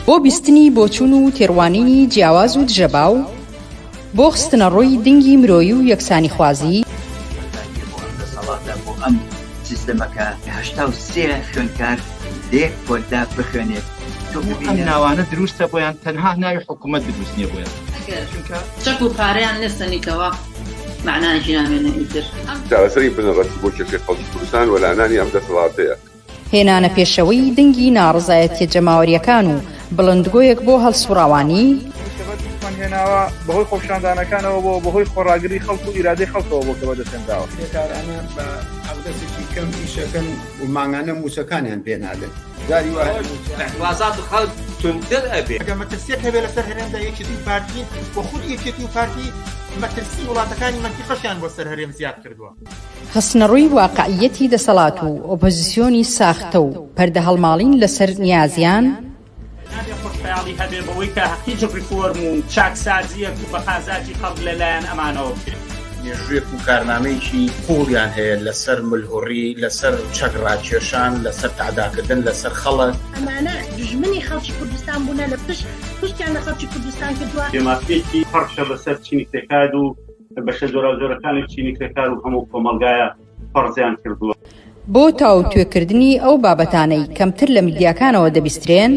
بۆ بیستنی بۆچوون و تێڕوانینی جیاواز و دژەباو، بۆ خستنە ڕووی دنگی مرۆیی و یەکسانی خوازی سیستەمەکە 83 خوێندکار لێک بۆدا بخوێنێت. ئەم ناوانە دروستە بۆیان تەنها ناوی حکوومەت دروست نییە بۆیان چەک و پارەیان لەسەنیکەوە معناژی نامێنە ئیتر چارەسەری بنەڕەتی بۆ کێشەی خەڵکی کوردستان و لەعنانی ئەم دەسەڵاتەیە. هێنانە پێشەوەی دنگی ناڕزایەتیە جەماوەریەکان و بڵندگۆیەک بۆ هەڵسوڕاوانی هێناوە بەهۆی خۆپشاندانەکانەوە بۆ بەهۆی خۆڕاگری خەڵک و ئیرادەی خەڵکەوە بۆ کەوە دەسێنراوە. کارانە بە ئەودەسێکی کەم ئیشەکەن و ماگانە موچەکانیان پێنادن. وازات خەڵک تونتر ئەبێ. ئەگەر مەترسیەک هەبێ لەسەر هەرێمدا یەکێتی و پارتی و خود یەکێتی و پارتی مەترسی وڵاتەکانی مەنتیقەشیان بۆ سەر هەرێم زیاد کردووە. خستنە ڕووی واقعیەتی دەسەڵات و ئۆپۆزیسیۆنی ساختە و پەردە هەڵماڵین لەسەر نیازیان خۆشحاڵی هەبێ بەوەی کە هیچ ریفۆرم و چاکسازیەک و بەخازاتی خەڵک لەلایەن ئەمانەوە بکرێت. مێژوویەک و کارنامەیەکی پوڵیان هەیە لەسەر ملهوڕی، لەسەر چەکڕاکێشان، لەسەر تعداکردن لەسەر خەڵک. ئەمانە دژمنی خەڵکی کوردستان بوونە لە پشتیان لە خەڵکی کوردستان کردووە. دێماکێکی فەرشە بەسەر چینی کرێکار و بەشە جۆرەکانی چینی کرێکار و هەموو کۆمەلگایە فەرزیان کردووە. بۆ تاو توێکردنی ئەو بابەتانەی کەمتر لە میدیاکانەوە دەبیسترێن،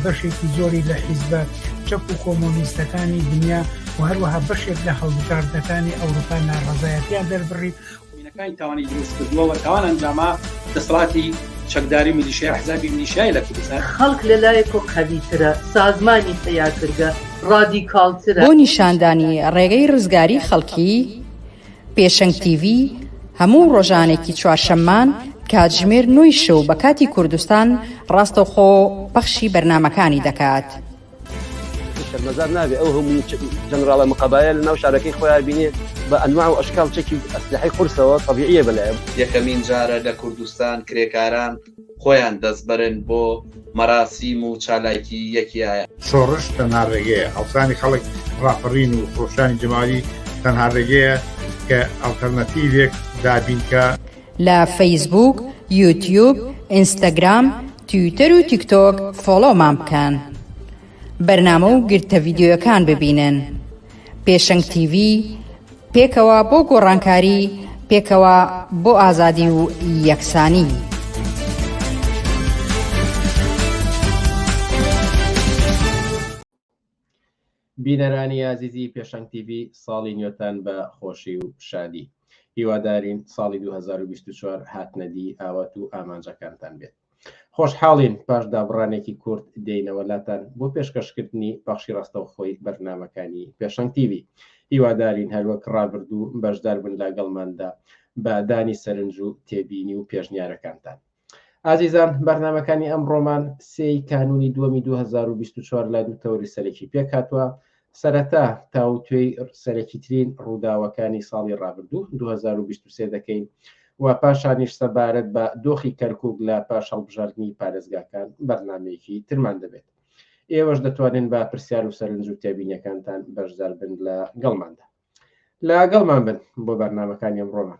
بەشێکی زۆری لە حیزبە چەپ و کۆمۆنیستەکانی دنیا و هەروەها بەشێک لە هەڵبژاردنەکانی ئەوروپا ناڕەزایەتیان دەربڕی بوونەکانی تاوانی دروست کردووە و تاوان ئەنجاما دەسەڵاتی چەکداری میلیشیای حزبی میلیشیای لە کوردستان. خەڵک لەلایەک و قەویترە، سازمانی تەیارکردە، ڕادیکاڵترە. بۆ نیشاندانی ڕێگەی ڕزگاری خەڵکی، پێشەنگ تیڤی هەموو ڕۆژانێکی چوارشەممان کاتژمێر 9 شەو بە کاتی کوردستان ڕاستەوخۆ پەخشی بەرنامەکانی دەکات. شەرمەزار نابێ ئەو هەموو جەنراڵە مقابایە لە ناو شارەکەی خۆیان بینێ بە ئەنواع و ئەشکال چەکی ئەسلحەی قورسەوە طەبیعیە بەلایەن. یەکەمین جارە لە کوردستان کرێکاران خۆیان دەستبەرن بۆ مەراسیم و چالاکی یەکیایە. شۆڕش تەنها ڕێگەیە، هەڵسانی خەڵک ڕاپەڕین و خۆشانی جەماوی تەنها ڕێگەیە کە ئەڵتەرنەتیڤێک دابینکە. لە فەیسبوک، یوتیوب، ئینستاگرام، تویتەر و تیکتۆک فۆلۆمان بکەن. بەرنامە و گرتە ڤیدیۆیەکان ببینن. پێشەنگ تیڤی، پێکەوە بۆ گۆڕانکاری، پێکەوە بۆ ئازادی و یەکسانی. بینەرانی عزیزی پێشەنگ تیڤی، ساڵی نوێتان بە خۆشی و شادی. هیوادارین ساڵی 2024 هاتنەدی ئاوات و ئامانجەکانتان بێت. خۆشحاڵین پاش دابڕانێکی کورت دێینەوەلاتان بۆ پێشکەشکردنی بەخشی ڕاستەوخۆی بەرنامەکانی پێشەنگ تیڤی. هیوادارین هەروەک ڕابردوو بەشدار بن لەگەڵماندا بە دانی سەرنج و تێبینی و پێشنیارەکانتان. ئازیزان، بەرنامەکانی ئەمڕۆمان 3 کانونی 2024 لای دوو تەوری سەرەکی پێکهاتووە. سەرەتا تاوتوێی سەرەکی ترین ڕووداوەکانی ساڵی ڕابردوو 2023 دەکەین و پاشانیش سەبارەت بە دۆخی کەرکووک لە پاش هەڵبژاردننی پارێزگاکان بەرنامەیەکی ترمان دەبێت. ئێوەش دەتوانین بە پرسیار و سەرنج و تێبینیەکانتان بەشدار بن لە گەڵماندا. لە گەڵمان بن بۆ بەرنامەکانی ئەمڕۆمان.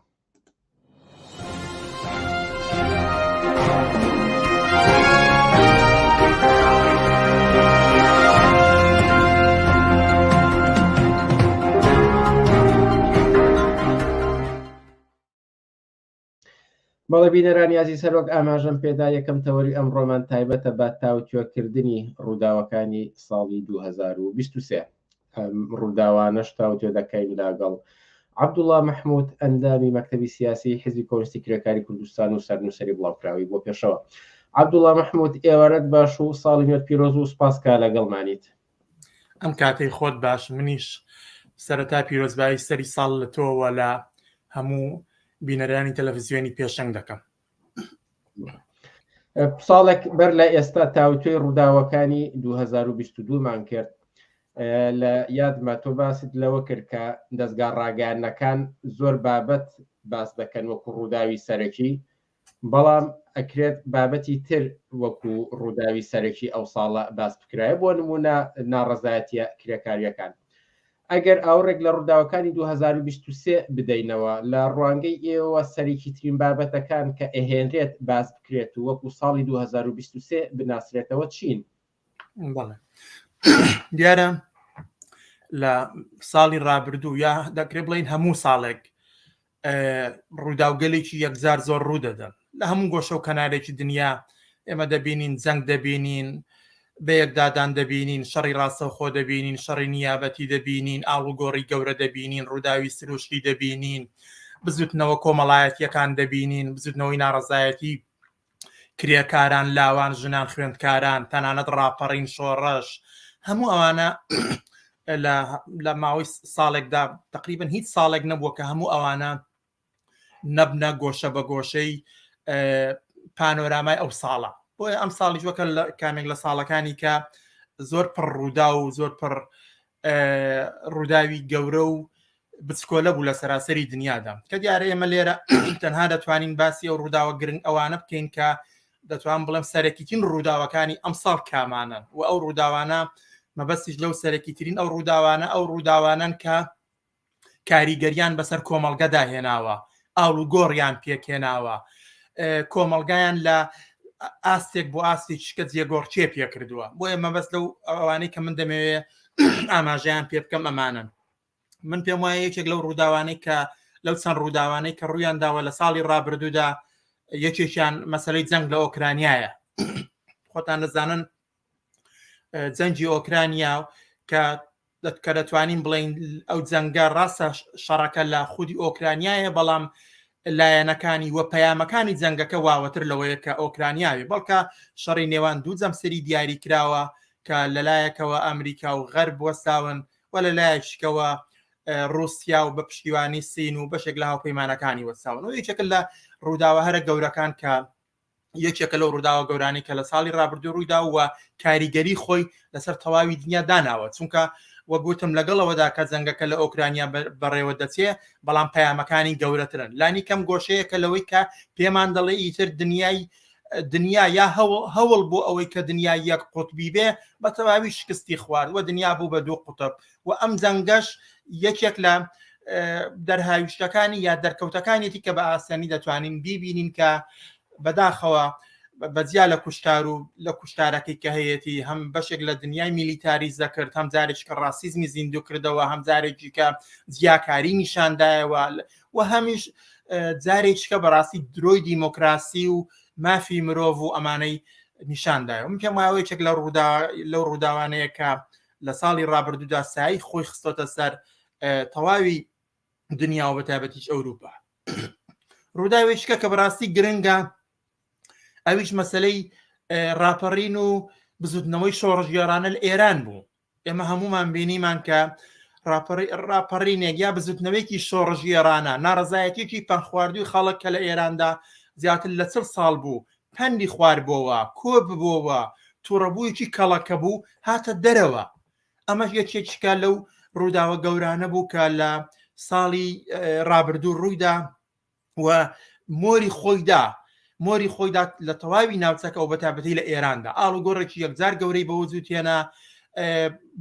بەڵێ بینەرانی عزیز، هەروەک ئاماژەم پێدا یەکەم تەوەری ئەمڕۆمان تایبەتە بە تاوتوێکردنی ڕووداوەکانی ساڵی 2023. ڕووداوانەش تاوتوێ دەکەین لەگەڵ عەبدوڵڵا مەحموود، ئەندامی مەکتەبی سیاسی حیزبی کۆمونیستی کرێکاری کوردستان و سەرنووسەری بڵاوکراوی بۆ پێشەوە. عەبدوڵڵا مەحموود، ئێوارەت باش و ساڵی نوێت پیرۆز و سوپاسکە لەگەڵمانیت. ئەم کاتەی خۆت باش، منیش سەرەتا پیرۆزبایی سەری ساڵ لە تۆوە لە هەموو بینەرانی تەلەڤیزیۆنی پێشەنگ دەکەم. ساڵێک بەر لە ئێستا تاوتوێی ڕووداوەکانی 2022مان کرد. لە یادمە تۆ باست لەوە کرد کە دەستگا ڕاگەیاندنەکان زۆر بابەت باس دەکەن وەکو ڕووداوی سەرەکی، بەڵام ئەکرێت بابەتی تر وەکو ڕووداوی سەرەکی ئەو ساڵە باس بکرایە، بۆ نمونە ناڕەزایەتیە کرێکاریەکان. ئەگەر ئاوڕێک لە ڕووداوەکانی 2023 بدەینەوە لە ڕوانگەی ئێوە سەرێکی ترین بابەتەکان کە ئەهێنرێت باس بکرێت و وەکو ساڵی 2023 بناسرێتەوە چین؟ بەڵێ دیارە لە ساڵی ڕابردوو یا دەکرێت بڵین هەموو ساڵێک ڕووداوگەلێکی یەکجار زۆر ڕوو دەدەن لە هەموو گۆشە و کەنارێکی دنیا ئێمە دەبینین جەنگ دەبینین بە یەکدادان دەبینین شەڕی ڕاستەوخۆ دەبینین شەڕی نیابەتی دەبینین ئاڵوگۆڕی گەورە دەبینین ڕووداوی سروشتی دەبینین بزوتنەوە کۆمەڵایەتیەکان دەبینین بزوتنەوەی ناڕەزایەتی کرێکاران لاوان ژنان خوێندکاران تەنانەت ڕاپەڕین شۆڕەش هەموو ئەوانە لە ماوەی ساڵێکدا تقریبن هیچ ساڵێک نەبووە کە هەموو ئەوانە نەبنە گۆشە بە گۆشەی پانۆرامای ئەو ساڵە بۆیە ئەم ساڵی وەکە کامێک لە ساڵەکانی کە زۆر پڕ ڕوودا و زۆر پڕ ڕووداوی گەورە و بچکۆلە بوو لە سەراسەری دنیادا کە دیارە ئێمە لێرە تەنها دەتوانین باسی ئەو ڕووداوە گرنگ ئەوانە بکەین کە دەتوان بڵێم سەرەکیترین ڕووداوەکانی ئەم ساڵ کامانن و ئەو ڕووداوانە مەبەستیش لەو سەرەکیترین ئەو ڕووداوانن کە کاریگەریان بەسەر کۆمەڵگەدا هێناوە ئاڵوگۆڕیان پێکهێناوە کۆمەڵگایان لە ئاستێک بۆ ئاستی چکە جێگۆڕچێ پێکردووە بۆیە مەبەست لەو ئەوانەی کە من دەمەوێت ئاماژەیان پێ بکەم ئەمانن من پێم وایە یەکێک لەو ڕووداوانەی کە لەو چەند ڕووداوانەی کە ڕوویان داوە لە ساڵی ڕابردوودا یەکێکیان مەسەلەی جەنگ لە ئۆکرانیایە خۆتان دەزانن جەنگی ئۆکرانیا کە دەتوانین بڵین ئەو جەنگە ڕاستە شەڕەکە لە خودی ئۆکرانیایە بەڵام لایەنەکانی وە پەیامەکانی جەنگەکە واوەتر لەوەیە کە ئۆکرانیاوی بەڵکە شەڕی نێوان دوو جەمسەری دیاری کراوە کە لەلایەکەوە ئەمریکا و غەرب وەستاون و لەلایەکەوە رووسیا و بە پشتیوانی سین و بەشێک لە هاوپەیمانەکانی وەستاون و یەکێک لە ڕووداوە هەرە گەورەکان کە یەکێکە لەو ڕووداوە گەورانی کە لە ساڵی ڕابردوو ڕوویدا وە کاریگەری خۆی لەسەر تەواوی دنیا داناوە چونکە وەگوتم لەگەڵەوەدا کە جەنگەکە لە ئۆکرانیا بەڕێوە دەچێ بەڵام پەیامەکانی گەورەترن لانی کەم گۆشەیەکە لەوەی کە پێمان دەڵێ ئیتر دنیا یا هەوڵ بۆ ئەوەی کە دنیا یەک قوتبی بێ بە تەواوی شکستی خوارد و دنیا بوو بە دوو قوتب و ئەم جەنگەش یەکێک لە دەرهاویشتەکانی یا دەرکەوتەکانێتی کە بە ئاسانی دەتوانین بیبینین کە بەداخەوە بەجیا لە کوشتار و لە کوشتارەکەی کە هەیەی هەم بەشێک لە دنیای میلیتاری زەکرد هەم جارێک کە ڕاسیزمی زیندوو کردەوە هەم جارێکی کە جیاکاری نیشاندایەوە و هەمیش جارێککە بەڕاستی درۆی دیموکراسی و مافی مرۆڤ و ئەمانەی نیشاندایە من پێم وایەوەیەک لەو ڕووداوانەیە کە لە ساڵی ڕابردوودا سایی خۆی خستۆتە سەر تەواوی دنیا و بەتابەتیش ئەوروپا ڕووداوێککە کە بەڕاستی گرنگە ئەویش مەسلەی ڕاپەڕین و بزوتنەوەی شۆڕژگێڕانە لە ئێران بوو ئێمە هەمومان بینیمان کە ڕاپەڕینێک یا بزوتنەوەیکی شۆڕژگێڕانە ناڕزایەتێکی پەنخواردوی خەڵک کە لە ئێراندا زیاتر لە 40 ساڵ بوو پەندی خواردبووەوە کۆ ببووەوە تووڕەبوویکی کەڵەکە بوو هاتە دەرەوە ئەمەش یەکێکیکە لەو ڕووداوە گەورانە بوو کە لە ساڵی ڕابردوو ڕوویدا و مۆری خۆیدا لە تەواوی ناوچەکە و بەتابەتی لە ئێراندا ئاڵوگۆڕێکی یەکجار گەورەی بەوجود هێنا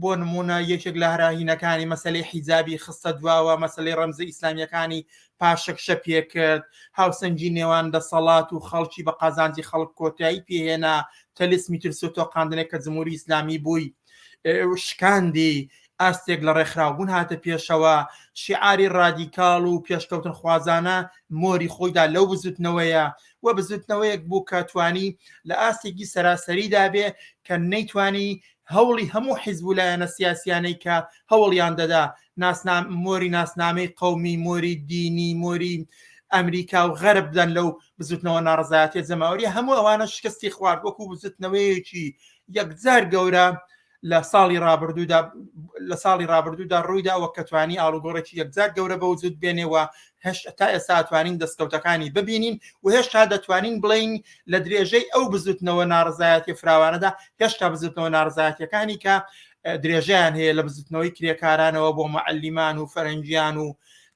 بۆ نمونە یەکێک لە هەراهینەکانی مەسەلەی حیجابی خستە دواوە مەسەلەی ڕەمزە ئیسلامیەکانی پاشەکشە پێکرد هاوسەنگی نێوان دەسەڵات و خەڵکی بە قازانجی خەڵک کۆتایی پێهێنا تەلیسمی ترسۆتۆ قاندنێک کە جمهوری ئیسلامی بووی شکاندی ئاستێک لە ڕێکخراوبوون هاتە پێشەوە شیعاری ڕادیکاڵ و پێشکەوتن خوازانە مۆری خۆیدا لەو بزوتنەوەیە و بزوتنەوەیەک بوو کە توانی لە ئاستێکی سەراسەریدا بێ کە نەیتوانی هەوڵی هەموو حیزبولایەنە سیاسیانەی کە هەوڵیان دەدا مۆری ناسنامەی قەومی مۆری دینی مۆری ئەمریکا و غەرب بدەن لەو بزوتنەوە ناڕزایەتی جەماوەری هەموو ئەوانە شکستی خوارد وەکو بزوتنەوەیەکی یەکجار گەورە لە ساڵی ڕابردوودا ڕوویدا وە کە توانی ئاڵوگۆڕێکی یەکجار گەورە بە وجود بێنێەوە تا ئێستا توانین دەستکەوتەکانی ببینین و هێشتا دەتوانین بڵین لە درێژەی ئەو بزوتنەوە ناڕزایەتی فراوانەدا هێشتا بزوتنەوە ناڕزایەتیەکانی کە درێژیان هەیە لە بزوتنەوەی کرێکارانەوە بۆ مەعەلیمان و فەرەنجیان و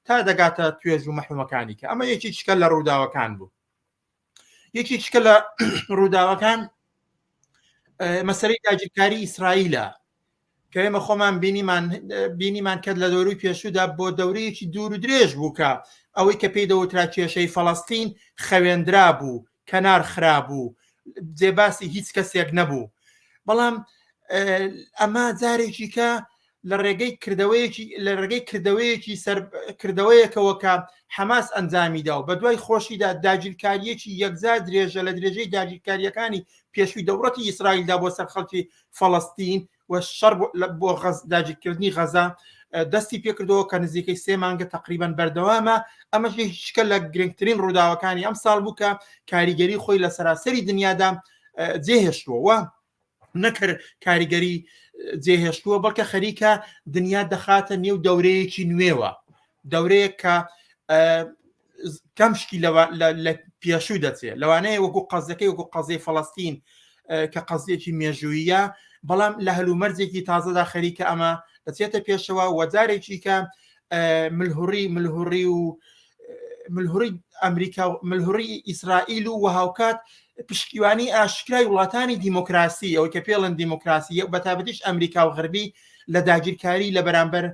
تا دەگاتە توێژ و مەحرومەکانی کە ئەمە یەکی چکە لە ڕووداوەکان بوو یەکی چکە لە ڕووداوەکان مەسەلەی داگیرکاری ئیسرائیلە کە ئێمە خۆمان بینیمان کرد لە دەوروی پێشودا بۆ دەورەیەکی دوور و درێژ بووکە ئەوەی کە پێی دەوترا کێشەی فەڵەستین خەوێندرا بوو کەنار خرابوو جێباسی هیچ کەسێک نەبوو بەڵام ئەمە جارێکی کە لە ڕێگەی کردەوەیەکەوە کە حەماس ئەنجامیدا و بە دوای خۆشیدا داگیرکاریەکی یەکجار درێژە لە درێژەی داگیرکاریەکانی پێشووی دەوڵەتی ئیسرائیلدا بۆ سەر خەڵکی فەڵەستین و شەڕ بۆ داگیرکردنی غەزا دەستی پێکردەوە کە نزیکەی 3 مانگە تقریبان بەردەوامە ئەمەش یەکێکە لە گرنگترین ڕووداوەکانی ئەم ساڵ بوو کە کاریگەری خۆی لە سەراسەری دنیادا جێهێشتووە نەکرد کاریگەری جێهێشتووە بەڵکە خەریکە دنیا دەخاتە نێو دەورەیەکی نوێوە دەورەیە کە کەمشکی لە پێشوو دەچێت لەوانەیە وەکو قەزەکەی وەکو قەزەی فەڵەستین کە قەزیەکی مێژوویە بەڵام لە هەلومەرجێکی تازەدا خەریکە ئەمە دەچێتە پێشەوە وەجارێکی کە ملهوڕی ئەمریکا و ملهوڕی ئیسرائیل و هاوکات پشتیوانی ئاشکرای وڵاتانی دیموکراسی ئەوەی کە پێڵن دیموکراسی بەتابەتیش ئەمریکا و غەربی لە داگیرکاری لە بەرامبەر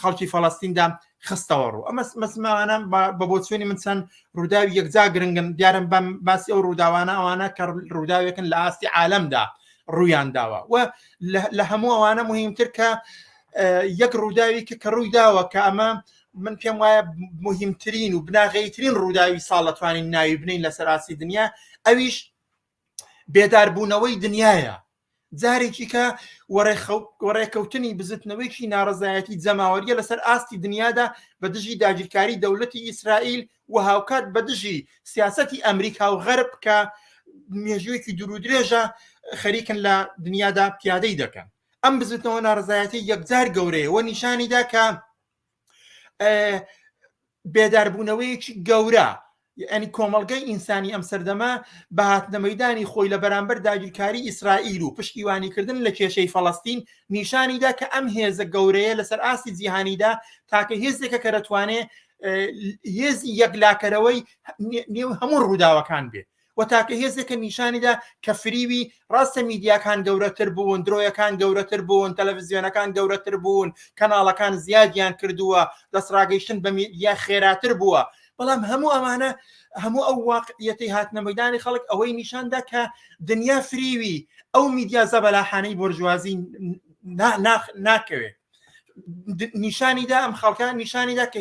خەڵکی فەڵەستیندا خستەوە ڕوو ئەمە مەسمانە بە بۆ چوێنی من چەند ڕووداوی یەکجا گرنگن دیارم باسی ئەو ڕووداوانە ئەوانە کە ڕووداوێکن لە ئاستی عالەمدا ڕوویان داوە و لە هەموو ئەوانە مهمتر کە یەک ڕووداوی کە ڕووی داوە کە ئەمە من پێم وایە مهمترین و بناغەیترین ڕووداوی ساڵ دەتوانین ناوی بنین لە سەراسی دنیا ئەویش بێداربوونەوەی دنیاە جارێکی کە وەڕێکەوتنی بزتنەوەیکی ناڕزایەتی جەماوەریە لەسەر ئاستی دنیادا بە دژی داگیرکاری دەوڵەتی ئیسرائیل و هاوکات بە دژی سیاسەتی ئەمریکا و غەرب کە مێژوویەکی دوور و درێژە خەریکن لە دنیادا پیادەی دەکەن ئەم بزتنەوە ناڕزایەتی یەکجار گەورەیە و نیشانیدا کە بێداربوونەوەیەکی گەورە ئەنی کۆمەڵگەی ئینسانی ئەم سەردەما بە هاتنە مەیدانی خۆی لە بەرامبەر داگیرکاری ئیسرائیل و پشتیوانیکردن لە کێشەی فەڵەستین نیشانیدا کە ئەم هێزە گەورەیە لەسەر ئاستی جیهانیدا تاکە هێزێکە کە دەتوانێت هێزی یەکلاکەرەوەی نێو هەموو ڕووداوەکان بێت و تاکە هێزێکە نیشانیدا کە فریوی ڕاستە میدیاکان گەورەتر بوون درۆیەکان گەورەتر بوون تەلەڤیزیۆنەکان گەورەتر بوون کەناڵەکان زیادیان کردووە دەستڕاگەیشتن بە میدیا خێراتر بووە بەڵام هەموو ئەمانە هەموو ئەو واقعیەتی هاتنە مەیدانی خەڵک ئەوەی نیشاندا کە دنیا فریوی ئەو میدیا زەبەلاحانەی بورژوازی ناکەوێت نیشانیدا ئەم خەڵکان نیشانیدا کە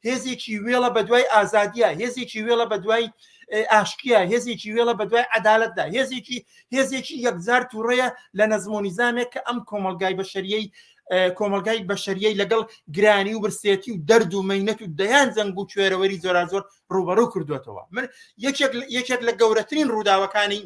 هێزێکی وێڵە بە دوای ئازادیە هێزێکی وێڵە بە دوای ئاشکیە هێزێکی وێڵە بە دوای عەدالەتدا هێزێکی یەکجار تووڕەیە لە نەزم و نیزامێک کە ئەم کۆمەلگای بەشەریەی لەگەڵ گرانی و برسێتی و دەرد و مەینەت و دەیان جەنگ و کوێرەوەری زۆرا زۆر ڕوبەڕوو کردوێتەوە من یەکێک لە گەورەترین ڕووداوەکانی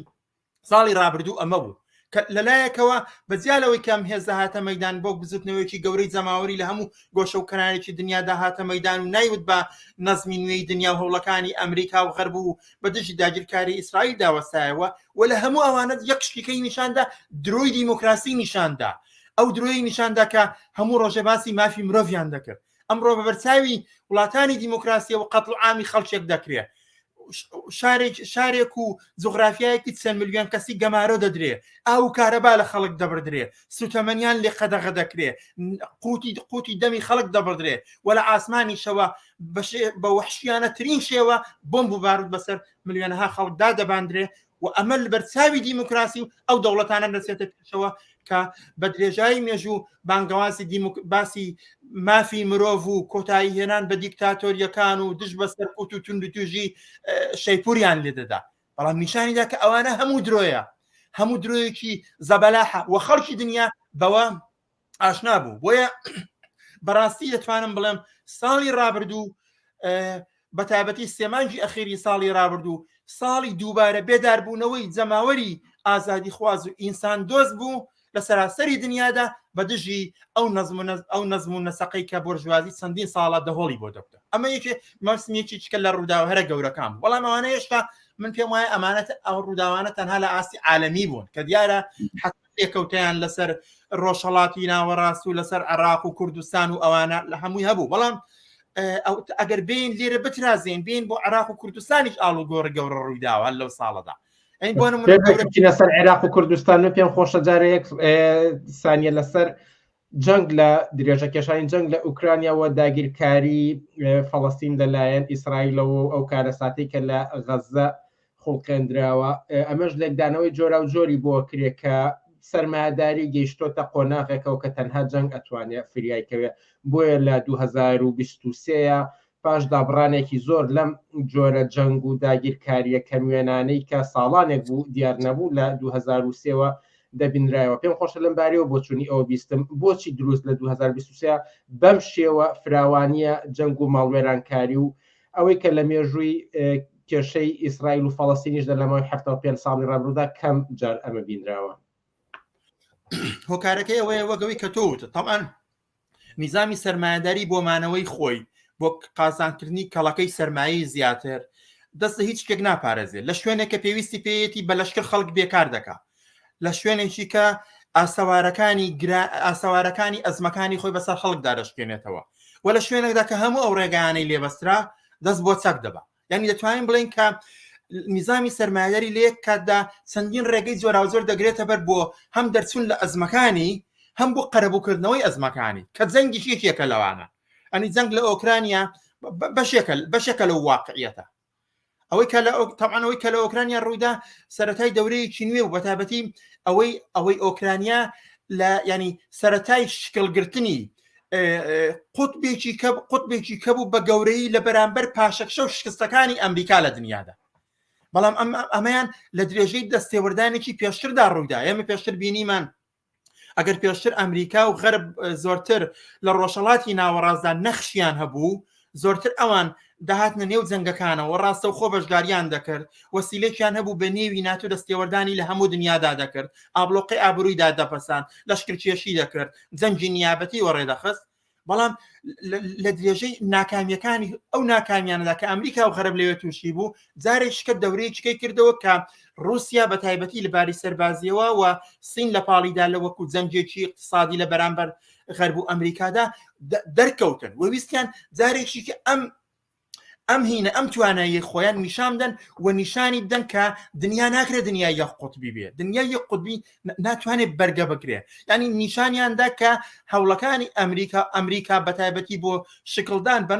ساڵی ڕابردوو ئەمە بوو کە لەلایەکەوە بەجیالەوەی کەم هێزە هاتە مەیدان بۆ بزوتنەوەیکی گەورەی جەماوەری لە هەموو گۆشە و کەنارێکی دنیادا هاتە مەیدان و نایوت بە نەزمی نوێی دنیا و هەوڵەکانی ئەمریکا و غەرب و بە دژی داگیرکاری ئیسرائیل داوەستایەوە و لە هەموو ئەوانە یەک شتێکەی نیشاندا درۆی دیموکراسی نیشاندا ئەو درۆی نیشاندا کە هەموو ڕۆژێ باسی مافی مرۆڤیان دەکرد ئەمڕۆ بە بەرچاوی وڵاتانی دیموکراسیە و قەتڵ عامی خەڵکێک دەکرێت شارێک و جوغرافیایەکی چەند ملیۆن کەسی گەمارە دەدرێ ئاو کارەبا لە خەڵک دەبردرێ سوتەمەنیان لێ قەدەغە دەکرێ قوتی دەمی خەڵک دەبردرێ و لە ئاسمانی شەوە بە وحشیانە ترین شێوە بۆمب و بارود بەسەر ملیۆنەها خەڵکدا دەباندرێ و ئەمە لە بەرچاوی دیموکراسی و ئەو دەوڵەتانە دەچێتە پێشەوە کە بە درێژایی مێژوو بانگەواسی باسی مافی مرۆڤ و کۆتایی هێنان بە دیکتاتۆریەکان و دژ بەسەر قوت و تونند و توژی شەیپوریان لێدەدا بەڵام نیشانیدا کە ئەوانە هەموو درۆیە هەموو درۆیەکی زەبەلاحە و خەڵکی دنیا بەوە ئاشنا بوو بۆیە بەڕاستی دەتوانم بڵێم ساڵی ڕابردوو بەتابەتی سێمانجی ئەخیری ساڵی ڕابردوو ساڵی دووبارە بێداربوونەوەی جەماوەری ئازادی خواز و ئینسان دۆست بوو لە سەراسەری دنیادا بە دژی ئەو نەزم و نەسەقەی کە بورژوازی چەندین ساڵە دەهۆڵی بۆ دەکتە ئەمە مەسمیەکی چکە لە ڕووداوە هەرە گەورەکان بەڵام ئەوانە هێشتا من پێم وایە ئەمانەت ئەو ڕووداوانە تەنها لە ئاستی عالەمی بوون کە دیارە حەتێکەوتیان لەسەر ڕۆژهەڵاتی ناوەڕاست و لەسەر عێراق و کوردستان و ئەوانە لە هەمووی هەبوو بەڵام ئەگەر بین لێرە بترازێن بین بۆ عێراق و کوردستانیش ئاڵوگۆڕ گەورە ڕوویداوە لەو ساڵەدا ئەین بۆ نمونە بچینە سەر عێراق و کوردستان و پێم خۆشە جارە یەک سانیە لەسەر جەنگ لە درێژە کێشانی جەنگ لە ئوکرانیاوە داگیرکاری فەڵەستین لەلایەن ئیسرائیلەوە ئەو کارەساتەی کە لە غەزە خوڵقێنراوە ئەمەش لێکدانەوەی جۆرا و جۆری بۆ کرێکە سەرمایه‌داری گەیشتۆتە قۆناغێکەوە کە تەنها جەنگ ئەتوانێت فریایکەوێ بۆیە لە 2023 پاش دابڕانێکی زۆر لەم جۆرە جەنگ و داگیرکاریە کەموێنانەی کە ساڵانێک بوو دیار نەبوو لە 2023 دەبینرایەوە پێم خۆشە لەم بارەوە بۆ چوونی ئەوە بیستم بۆچی دروست لە 2023 بەم شێوە فراوانیە جەنگ و ماڵوێرانکاری و ئەوەی کە لە مێژووی کێشەی ئیسرائیل و فەڵەستینیش دەلەمەوەی 75 ساڵی ڕابردوودا کەم جار ئەمە بینراوە. هۆکارەکەی ئەوەیە وەگەوەی کە تۆوتە تەمان نیزامی سەرمایه‌داری بۆ مانەوەی خۆی بۆ قازانکردنی کەڵەکەی سەرمایەی زیاتر دەست لە هیچ شتێک ناپارێزێت لە شوێنێک کە پێویستی پێیەتی بە لەشکر خەڵک بێکار دەکات لە شوێنێکی کە ئاسەوارەکانی ئەزمەکانی خۆی بەسەر خەڵک دارەشکێنێتەوە و لە شوێنێکدا کە هەموو ئەو ڕێگەیانەی لێبەسترا دەست بۆ چەک دەبا یعنی دەتوانین بڵین کە نیزامی سەرمایه‌داری لە یەک کاتدا چەندین ڕێگەی جۆرا زۆر دەگرێتە بەر بۆ هەم دەرچوون لە ئەزمەکانی هەم بۆ قەرەبووکردنەوەی ئەزمەکانی کە جەنگی یەکێکە لەوانە ئەنی جەنگ لە ئۆکرانیا بەشێکە لەو واقعیەتە ئەوەی کە لە ئۆکرانیا ڕوویدا سەرەتای دەورەیەکی نوێ و بەتابەتی ئەوەی ئۆکرانیا لە ینی سەرەتای شکلگرتنی قوتبێکی کەبوو بە گەورەی لە بەرامبەر پاشەکشە و شکستەکانی ئەمریکا لە دنیادا بەڵام ئەمەیان لە درێژەی دەستێوەردانێکی پێشتردا ڕوویدا ئێمە پێشتر بینیمان ئەگەر پێشتر ئەمریکا و غەرب زۆرتر لە ڕۆژهەڵاتی ناوەڕاستدا نەخشیان هەبوو زۆرتر ئەوان داهاتنە نێو جەنگەکانەوە ڕاستە و خۆ بەشداریان دەکرد وەسیلەیەکیان هەبوو بە نێوی ناتو دەستێوەردانی لە هەموو دنیادا دەکرد ئابلۆقی ئابروویدا دەپەسان لەشکرکێشی دەکرد جەنگی نیابەتی وەڕێدەخست بەڵام لە درێژەی ناکامیەکانی ئەو ناکامیانەدا کە ئەمریکا و غەرب لەوێ تووشی بوو جارێک شکە دەورەی چکەی کردەوە کە رووسیا بە تایبەتی لەباری سەربازیەوە و سین لە پاڵیدا لە وەکو جەنگێکی اقتصادی لە بەرامبەر غەرب و ئەمریکادا دەرکەوتن وەویستیان جارێکی کە ئەم هینە ئەم توانایی خۆیان نیشاندن و نیشانی بدەن کە دنیا ناکرێت دنیای یەک قوتبی بێت دنیای یەک قوتبی ناتوانێت بەرگە بکرێت ینی نیشانیاندا کە هەوڵەکانی ئەمریکا بەتایبەتی بۆ شکلدان بە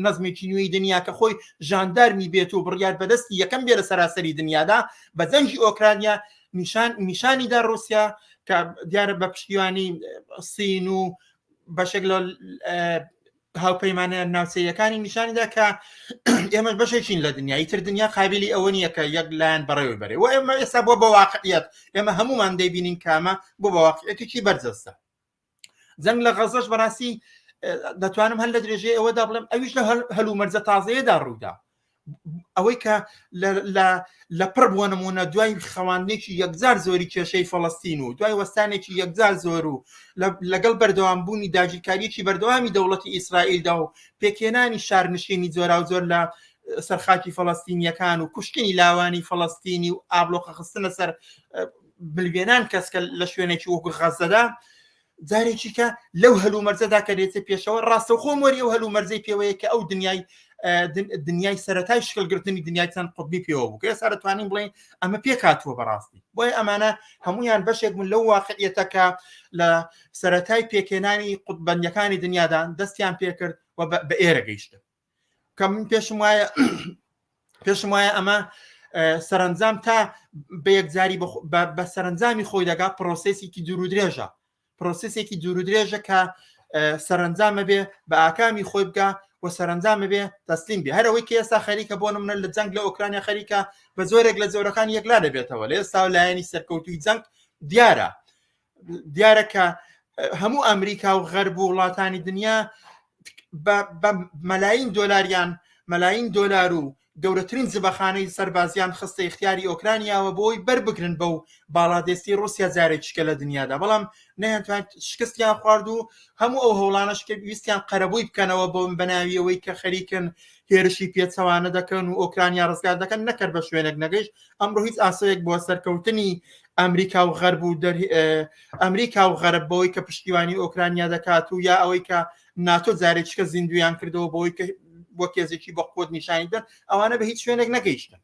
نەزمێکی نوێی دنیا کە خۆی ژاندارمی بێت و بڕیار بەدەستی یەکەم بێرە سەراسەری دنیادا بە جەنگی ئۆکرانیا نیشانیدا رووسیا کە دیارە بە پشتیوانی سین و بەشێک لە هاوپەیمانە ناوچەیەکانی نیشانیدا کە ئێمە بەشێکین لە دنیای تر دنیا قابلی ئەوە نییە کە یەک لایەن بەڕێوەی بەرێ و ئێمە ئێستا بۆ بە واقعیت ئێمە هەمومان دەیبینین کامە بۆ بە واقعیەتێکی بەرجەستە جەنگ لە غەزەش بەڕاستی دەتوانم هەر لە درێژەیە ئەوەدا بڵێم ئەویش لە هەلومەرجە تازەیەدا ڕوویدا ئەوەی کە لە پڕ بووە نمونە دوای خەواندنێکی یەکجار زۆری کێشەی فەڵەستین و دوای وەستانێکی یەکجار زۆر و لەگەڵ بەردەوامبوونی داگیرکاریەکی بەردەوامی دەوڵەتی ئیسرائیلدا و پێکێنانی شارنشینی زۆرا و زۆر لە سەرخاکی فەڵەستینیەکان و کوشتنی لاوانی فەڵەستینی و ئابلۆقە خستنە سەر ملیۆنان کەسکە لە شوێنێکی وەکو غەزەدا جارێکی کە لەو هەلومەرجەدا کە دێتە پێشەوە ڕاستە و خۆمۆری ئەو هەلومەرجەی پێوەیە کە ئەو دنیای سەرەتای شکلگرتنی دنیای چەند قوتبی پێوە بوو کە ئێستا دەتوانین بڵێن ئەمە پێکاتووە بەڕاستی بۆیە ئەمانە هەمویان بەشێک بوون لەو واقعیەتەکە لە سەرەتای پێکێنانی قوتبەندیەکانی دنیادا دەستیان پێکرد و بە ئێرە گەیشتن کە من پێشم وایە ئەمە سەرنجام تا بە یەکجاری بە سەرنجامی خۆی دەگات پرۆسێسێکی دوور و درێژە کە سەرنجامە بێ بە ئاکامی خۆی بگا و سەرنجامە بێ تەسلیم بێ هەرەوەی کە ئێستا خەریکە بۆ نمونە لە جەنگ لە ئۆکرانیا خەریکە بە زۆرێک لە جۆرەکان یەکلا دەبێتەوە لە ئێستا لایەنی سەرکەوتوی جەنگ دیارە کە هەموو ئەمریکا و غەرب و وڵاتانی دنیا بە مەلاین دۆلار و گەورەترین زبەخانەی سەربازیان خستە اختیاری ئۆکرانیاوە بۆی بەربگرن بەو باڵادێستی رووسیا جارێکیکە لە دنیادا بەڵام نەیانتوان شکستیان خوارد و هەموو ئەو هەوڵانەش کە ویستیان قەرەبووی بکەنەوە بۆ بەناویەوەی کە خەریکن هێرشی پێچەوانە دەکەن و ئۆکرانیا ڕزگار دەکەن نەکرد بە شوێنێک نەگەیشت ئەمڕۆ هیچ ئاسۆیەک بۆ سەرکەوتنی ئەمریکا و غەرب و ئەمریکا و غەرب بەوەی کە پشتیوانی ئۆکرانیا دەکات و یا ئەوەی کە ناتۆ جارێکیکە زیندویان کردەوە بۆی کە بۆ کێزێکی بە قوت نیشانی بدەن ئەوانە بە هیچ شوێنێک نەگەیشتن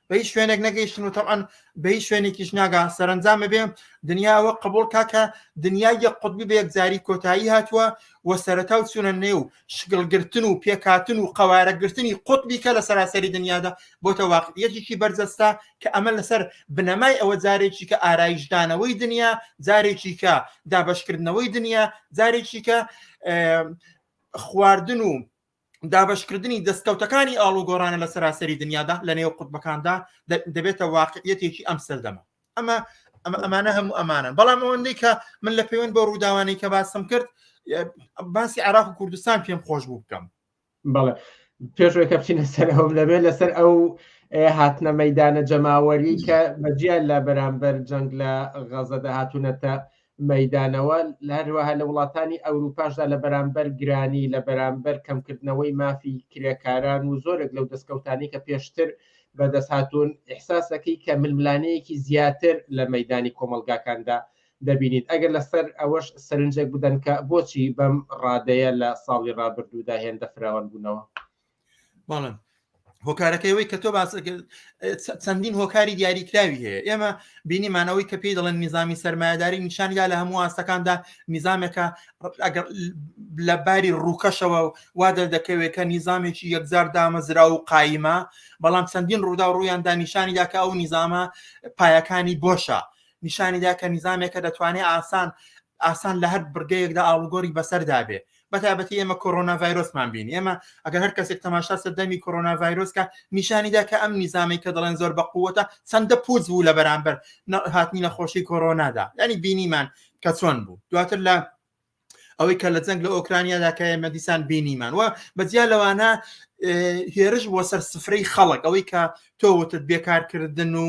بە هیچ شوێنێک نەگەیشتن و تەعاان بە هیچ شوێنێکیش ناگا سەرنجامە بێ دنیاوە قبول کاکە دنیای یەک قوتبی بە یەکجاری کۆتایی هاتووە و سەرەتا و چوونە نێو شگڵگرتن و پێکاتن و قەوارەگرتنی قوتبی کە لە سەراسەری دنیادا بۆتە واقعیەتێکی بەرجەستا کە ئەمە لەسەر بنەمای ئەوە جارێکی کە ئارایشدانەوەی دنیا جارێکی کە دابەشکردنەوەی دنیا جارێکی کە خواردن و دابشکردنی دەستکەوتەکانی ئاڵوگۆڕانە لە سەراسەری دنیادا لە نێو قوتبەکاندا دەبێتە واقعیەتێکی ئەم سەردەمە ئەمانە هەموو ئەمانن بەڵام ئەوەندەی کە من لە پەیوەند بۆ ڕووداوانەی کە باسم کرد باسی عێراق و کوردستان پێم خۆش بوو بکەم بەڵێ پێشەوەی کە بچینە سەر ئەوم لەبێت لەسەر ئەو هاتنە مەیدانە جەماوەری کە بەجیان لە بەرامبەر جەنگ لە غەزەدا هاتوونەتە مەیدانەوە هەروەها لە وڵاتانی ئەوروپاشدا لە بەرامبەر گرانی لە بەرامبەر کەمکردنەوەی مافی کرێکاران و زۆرێک لەو دەستکەوتانی کە پێشتر بەدەست هاتوون ئیحساسەکەی کە ململانەیەکی زیاتر لە مەیدانی کۆمەلگاکاندا دەبینیت ئەگەر لەسەر ئەوەش سەرنجێک بدەن کە بۆچی بەم ڕادەیە لە ساڵی ڕابردوودا هێندە فراوان بوونەوە بەڵێ هۆکارەکەیەوەی کە تۆ چەندین هۆکاری دیاریکراوی هەیە ئێمە بینیمانەوەی کە پێی دەڵێن نظامی سەرمایه‌داری نیشانیدا لە هەموو ئاستەکاندا نظامێکە لە باری ڕووکەشەوە وا دەردەکەوێت کە نظامێکی یەکجار دامەزرا و قایمە بەڵام چەندین ڕوودا و ڕوویاندا نیشانیدا کە ئەو نظامە پایەکانی بۆشە نیشانیدا کە نظامێکە دەتوانێت ئاسان لە هەر بڕگەیەکدا ئاڵوگۆڕی بەسەردا بێ بەتابەتی ئێمە کۆڕۆنا ڤایرۆسمان بینی ئێمە ئەگەر هەر کەسێک تەماشا سەردەمی کۆڕۆنا ڤایرۆسکە نیشانیدا کە ئەم نظامی کە دەڵێن زۆر بەقووەتە چەندە پوچ بوو لە بەرامبەر هاتنی نەخۆشی کۆڕۆنادا ینی بینیمان کە چۆن بوو دواتر لە ئەوەی کە لە جەنگ لە ئۆکرانیادا کە ئێمە دیسان بینیمان وە بەجیا لەوانە هێرش بۆ سەر سفرەی خەڵک ئەوەی کە تۆوتت بێکارکردن و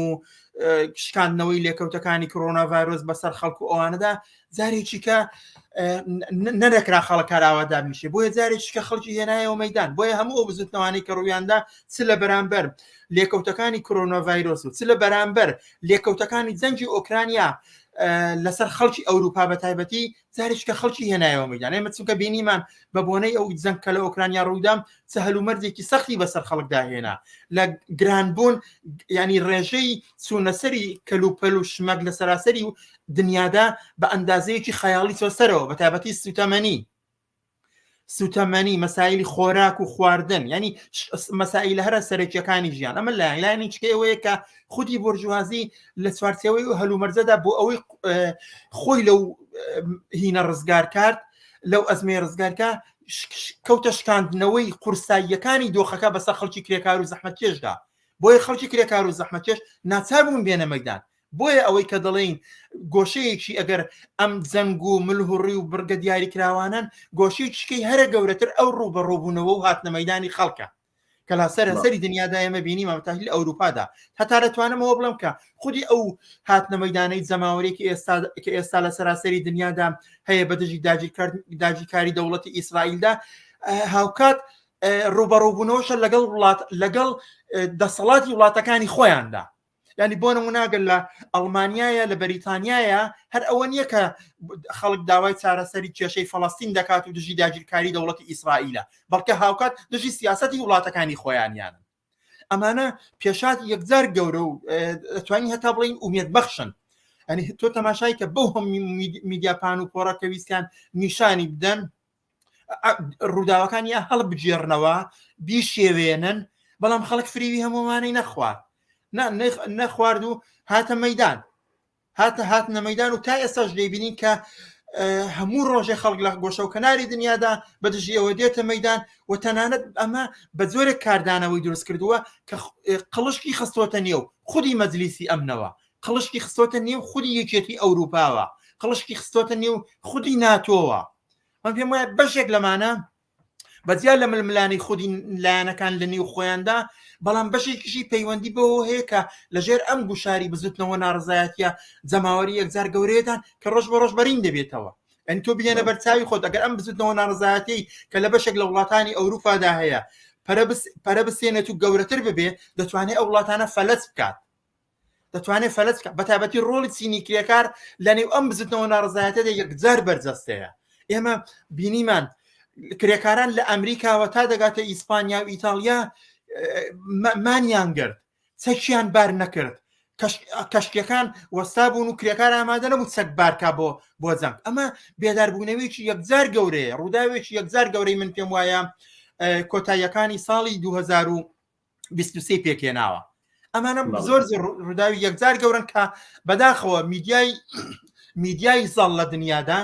شکاندنەوەی لێکەوتەکانی کۆڕۆنا ڤایرۆس بەسەر خەڵک و ئەوانەدا جارێکی کە نەدەکرا خەڵک کاراوەدا میشێ بۆیە جارێکی کە خەڵکی هێنایەوە مەیدان بۆیە هەموو ئەو بزوتنەوانی کە ڕوویاندا چ لە بەرامبەر لێکەوتەکانی کۆڕۆنا ڤایرۆس و چ لە بەرامبەر لێکەوتەکانی جەنگی ئۆکرانیا لەسەر خەڵکی ئەوروپا بە تایبەتی جارێک کە خەڵکی هێنایەوە مەیدان ئێمە چونکە بینیمان بە بۆنەی ئەو جەنگ کە لە ئۆکرانیا ڕوودام چ هەلومەرجێکی سەختی بەسەر خەڵکدا هێنا لە گرانبوون ینی ڕێژەی چوونەسەری کەلوپەل و شمەک لە سەراسەری و دنیادا بە ئەندازەیەکی خەیاڵی چۆسەرەوە بە تایبەتی سوتەمەنی مەسایلی خۆراک و خواردن ینی مەسائلە هەرە سەرەکیەکانی ژیان ئەمە لایەنی چکەوەیە کە خودی بورژوازی لە چوارچەوەی و هەلومەرجەدا بۆ ئەوەی خۆی لەو هینە ڕزگار کرد لەو ئەزمێ ڕزگارکە کەوتە شکاندنەوەی قورساییەکانی دۆخەکە بەسەر خەڵکی کرێکار و زەحمەتکێشدا بۆیە خەڵکی کرێکار و زەحمەتکێش ناچار بوون بێنە مەیدان بۆیە ئەوەی کە دەڵێن گۆشەیەکی ئەگەر ئەم جەنگ و ملهوڕی و بڕگە دیاری کراوانن گۆشەیەکیکەی هەرە گەورەتر ئەو ڕوبەڕۆبوونەوە و هاتنە مەیدانی خەڵکە کە لا سەری دنیادا ئێمە بینیم ئەمەتاهی لە ئەوروپادا هەتا دەتوانمەوە بڵم کە خودی ئەو هاتنە مەیدانەی جەماوەرێکی ئێستا لە سەراسەری دنیادا هەیە بەدەژی داگیرکاری دەوڵەتی ئیسرائیلدا هاوکات ڕوبەڕۆبوونەوەشە لەگەڵ دەسەڵاتی وڵاتەکانی خۆیاندا ینی بۆ نموناگەر لە ئەڵمانیایە لە بەریتانیایە هەر ئەوە نییە کە خەڵک داوای چارەسەری کێشەی فەڵەستین دەکات و دژی داگیرکاری دەوڵەتی ئیسرائیلە بەڵکە هاوکات دژی سیاسەتی وڵاتەکانی خۆیانیانن ئەمانە پێشات یەکجار گەورە و دەتوانین هەتا بڵین ئومێد بەخشن ئەنی تۆ تەماشای کە بەو هەم میدیاپان و پۆڕە کە ویستیان نیشانی بدەن ڕووداوەکانی هەڵبجێڕنەوە بیشێوێنن بەڵام خەڵک فریوی هەمومانەی نەخوارد نەخوارد و هاتە مەیدان هاتنە مەیدان و تا ئێستاش دەیبینین کە هەموو ڕۆژێ خەڵک لە گۆشە و کەناری دنیادا بەدژی ئەوە دێتە مەیدان و تەنانەت ئەمە بە زۆرێک کاردانەوەی دروست کردووە کە قڵشکی خستۆتە نێو خودی مەجلیسی ئەمنەوە قڵشکی خستۆتە نێو خودی یەکێتی ئەوروپاوە قڵشکی خستۆتە نێو خودی ناتۆوە من پێم وایە بەشێک لەمانە بەجیا لە ململانی خودی لایەنەکان لە نێو خۆیاندا بەڵام بەشێکیشی پەیوەندی بەوە هەیە کە لەژێر ئەم گوشاری بزوتنەوە ناڕزایەتیە جەماوەری یەکجار گەورەیەتان کە ڕۆژ بە ڕۆژ بەرین دەبێتەوە ئەن تۆ بگەنە بەرچاوی خۆت ئەگەر ئەم بزوتنەوە ناڕزایەتی کە لە بەشێک لە وڵاتانی ئەوروپادا هەیە پەرە بسێنێت و گەورەتر ببێ دەتوانێت ئەو وڵاتانە فەلەس بکات بەتابەتی ڕۆڵی چینی کرێکار لە نێو ئەم بزوتنەوە ناڕزایەتەدا یەکجار بەرجەستەیە ئێمە بینیمان کرێکاران لە ئەمریکاوە تا دەگاتە ئیسپانیا و ئیتالیا مانیان گرت چەکیان بار نەکرد کەشکەکان وەستا بوون و کرێکار ئامادە نەبوو چەک بارکا بۆ جەنگ ئەمە بێداربوونەوەیکی یەکجار گەورەیە ڕووداوێکی یەکجار گەورەی من پێم وایە کۆتاییەکانی ساڵی 2023 پێکێناوە ئەمانە زۆر ڕووداوی یەکجار گەورن کە بەداخەوە میدیای زەڵ لە دنیادا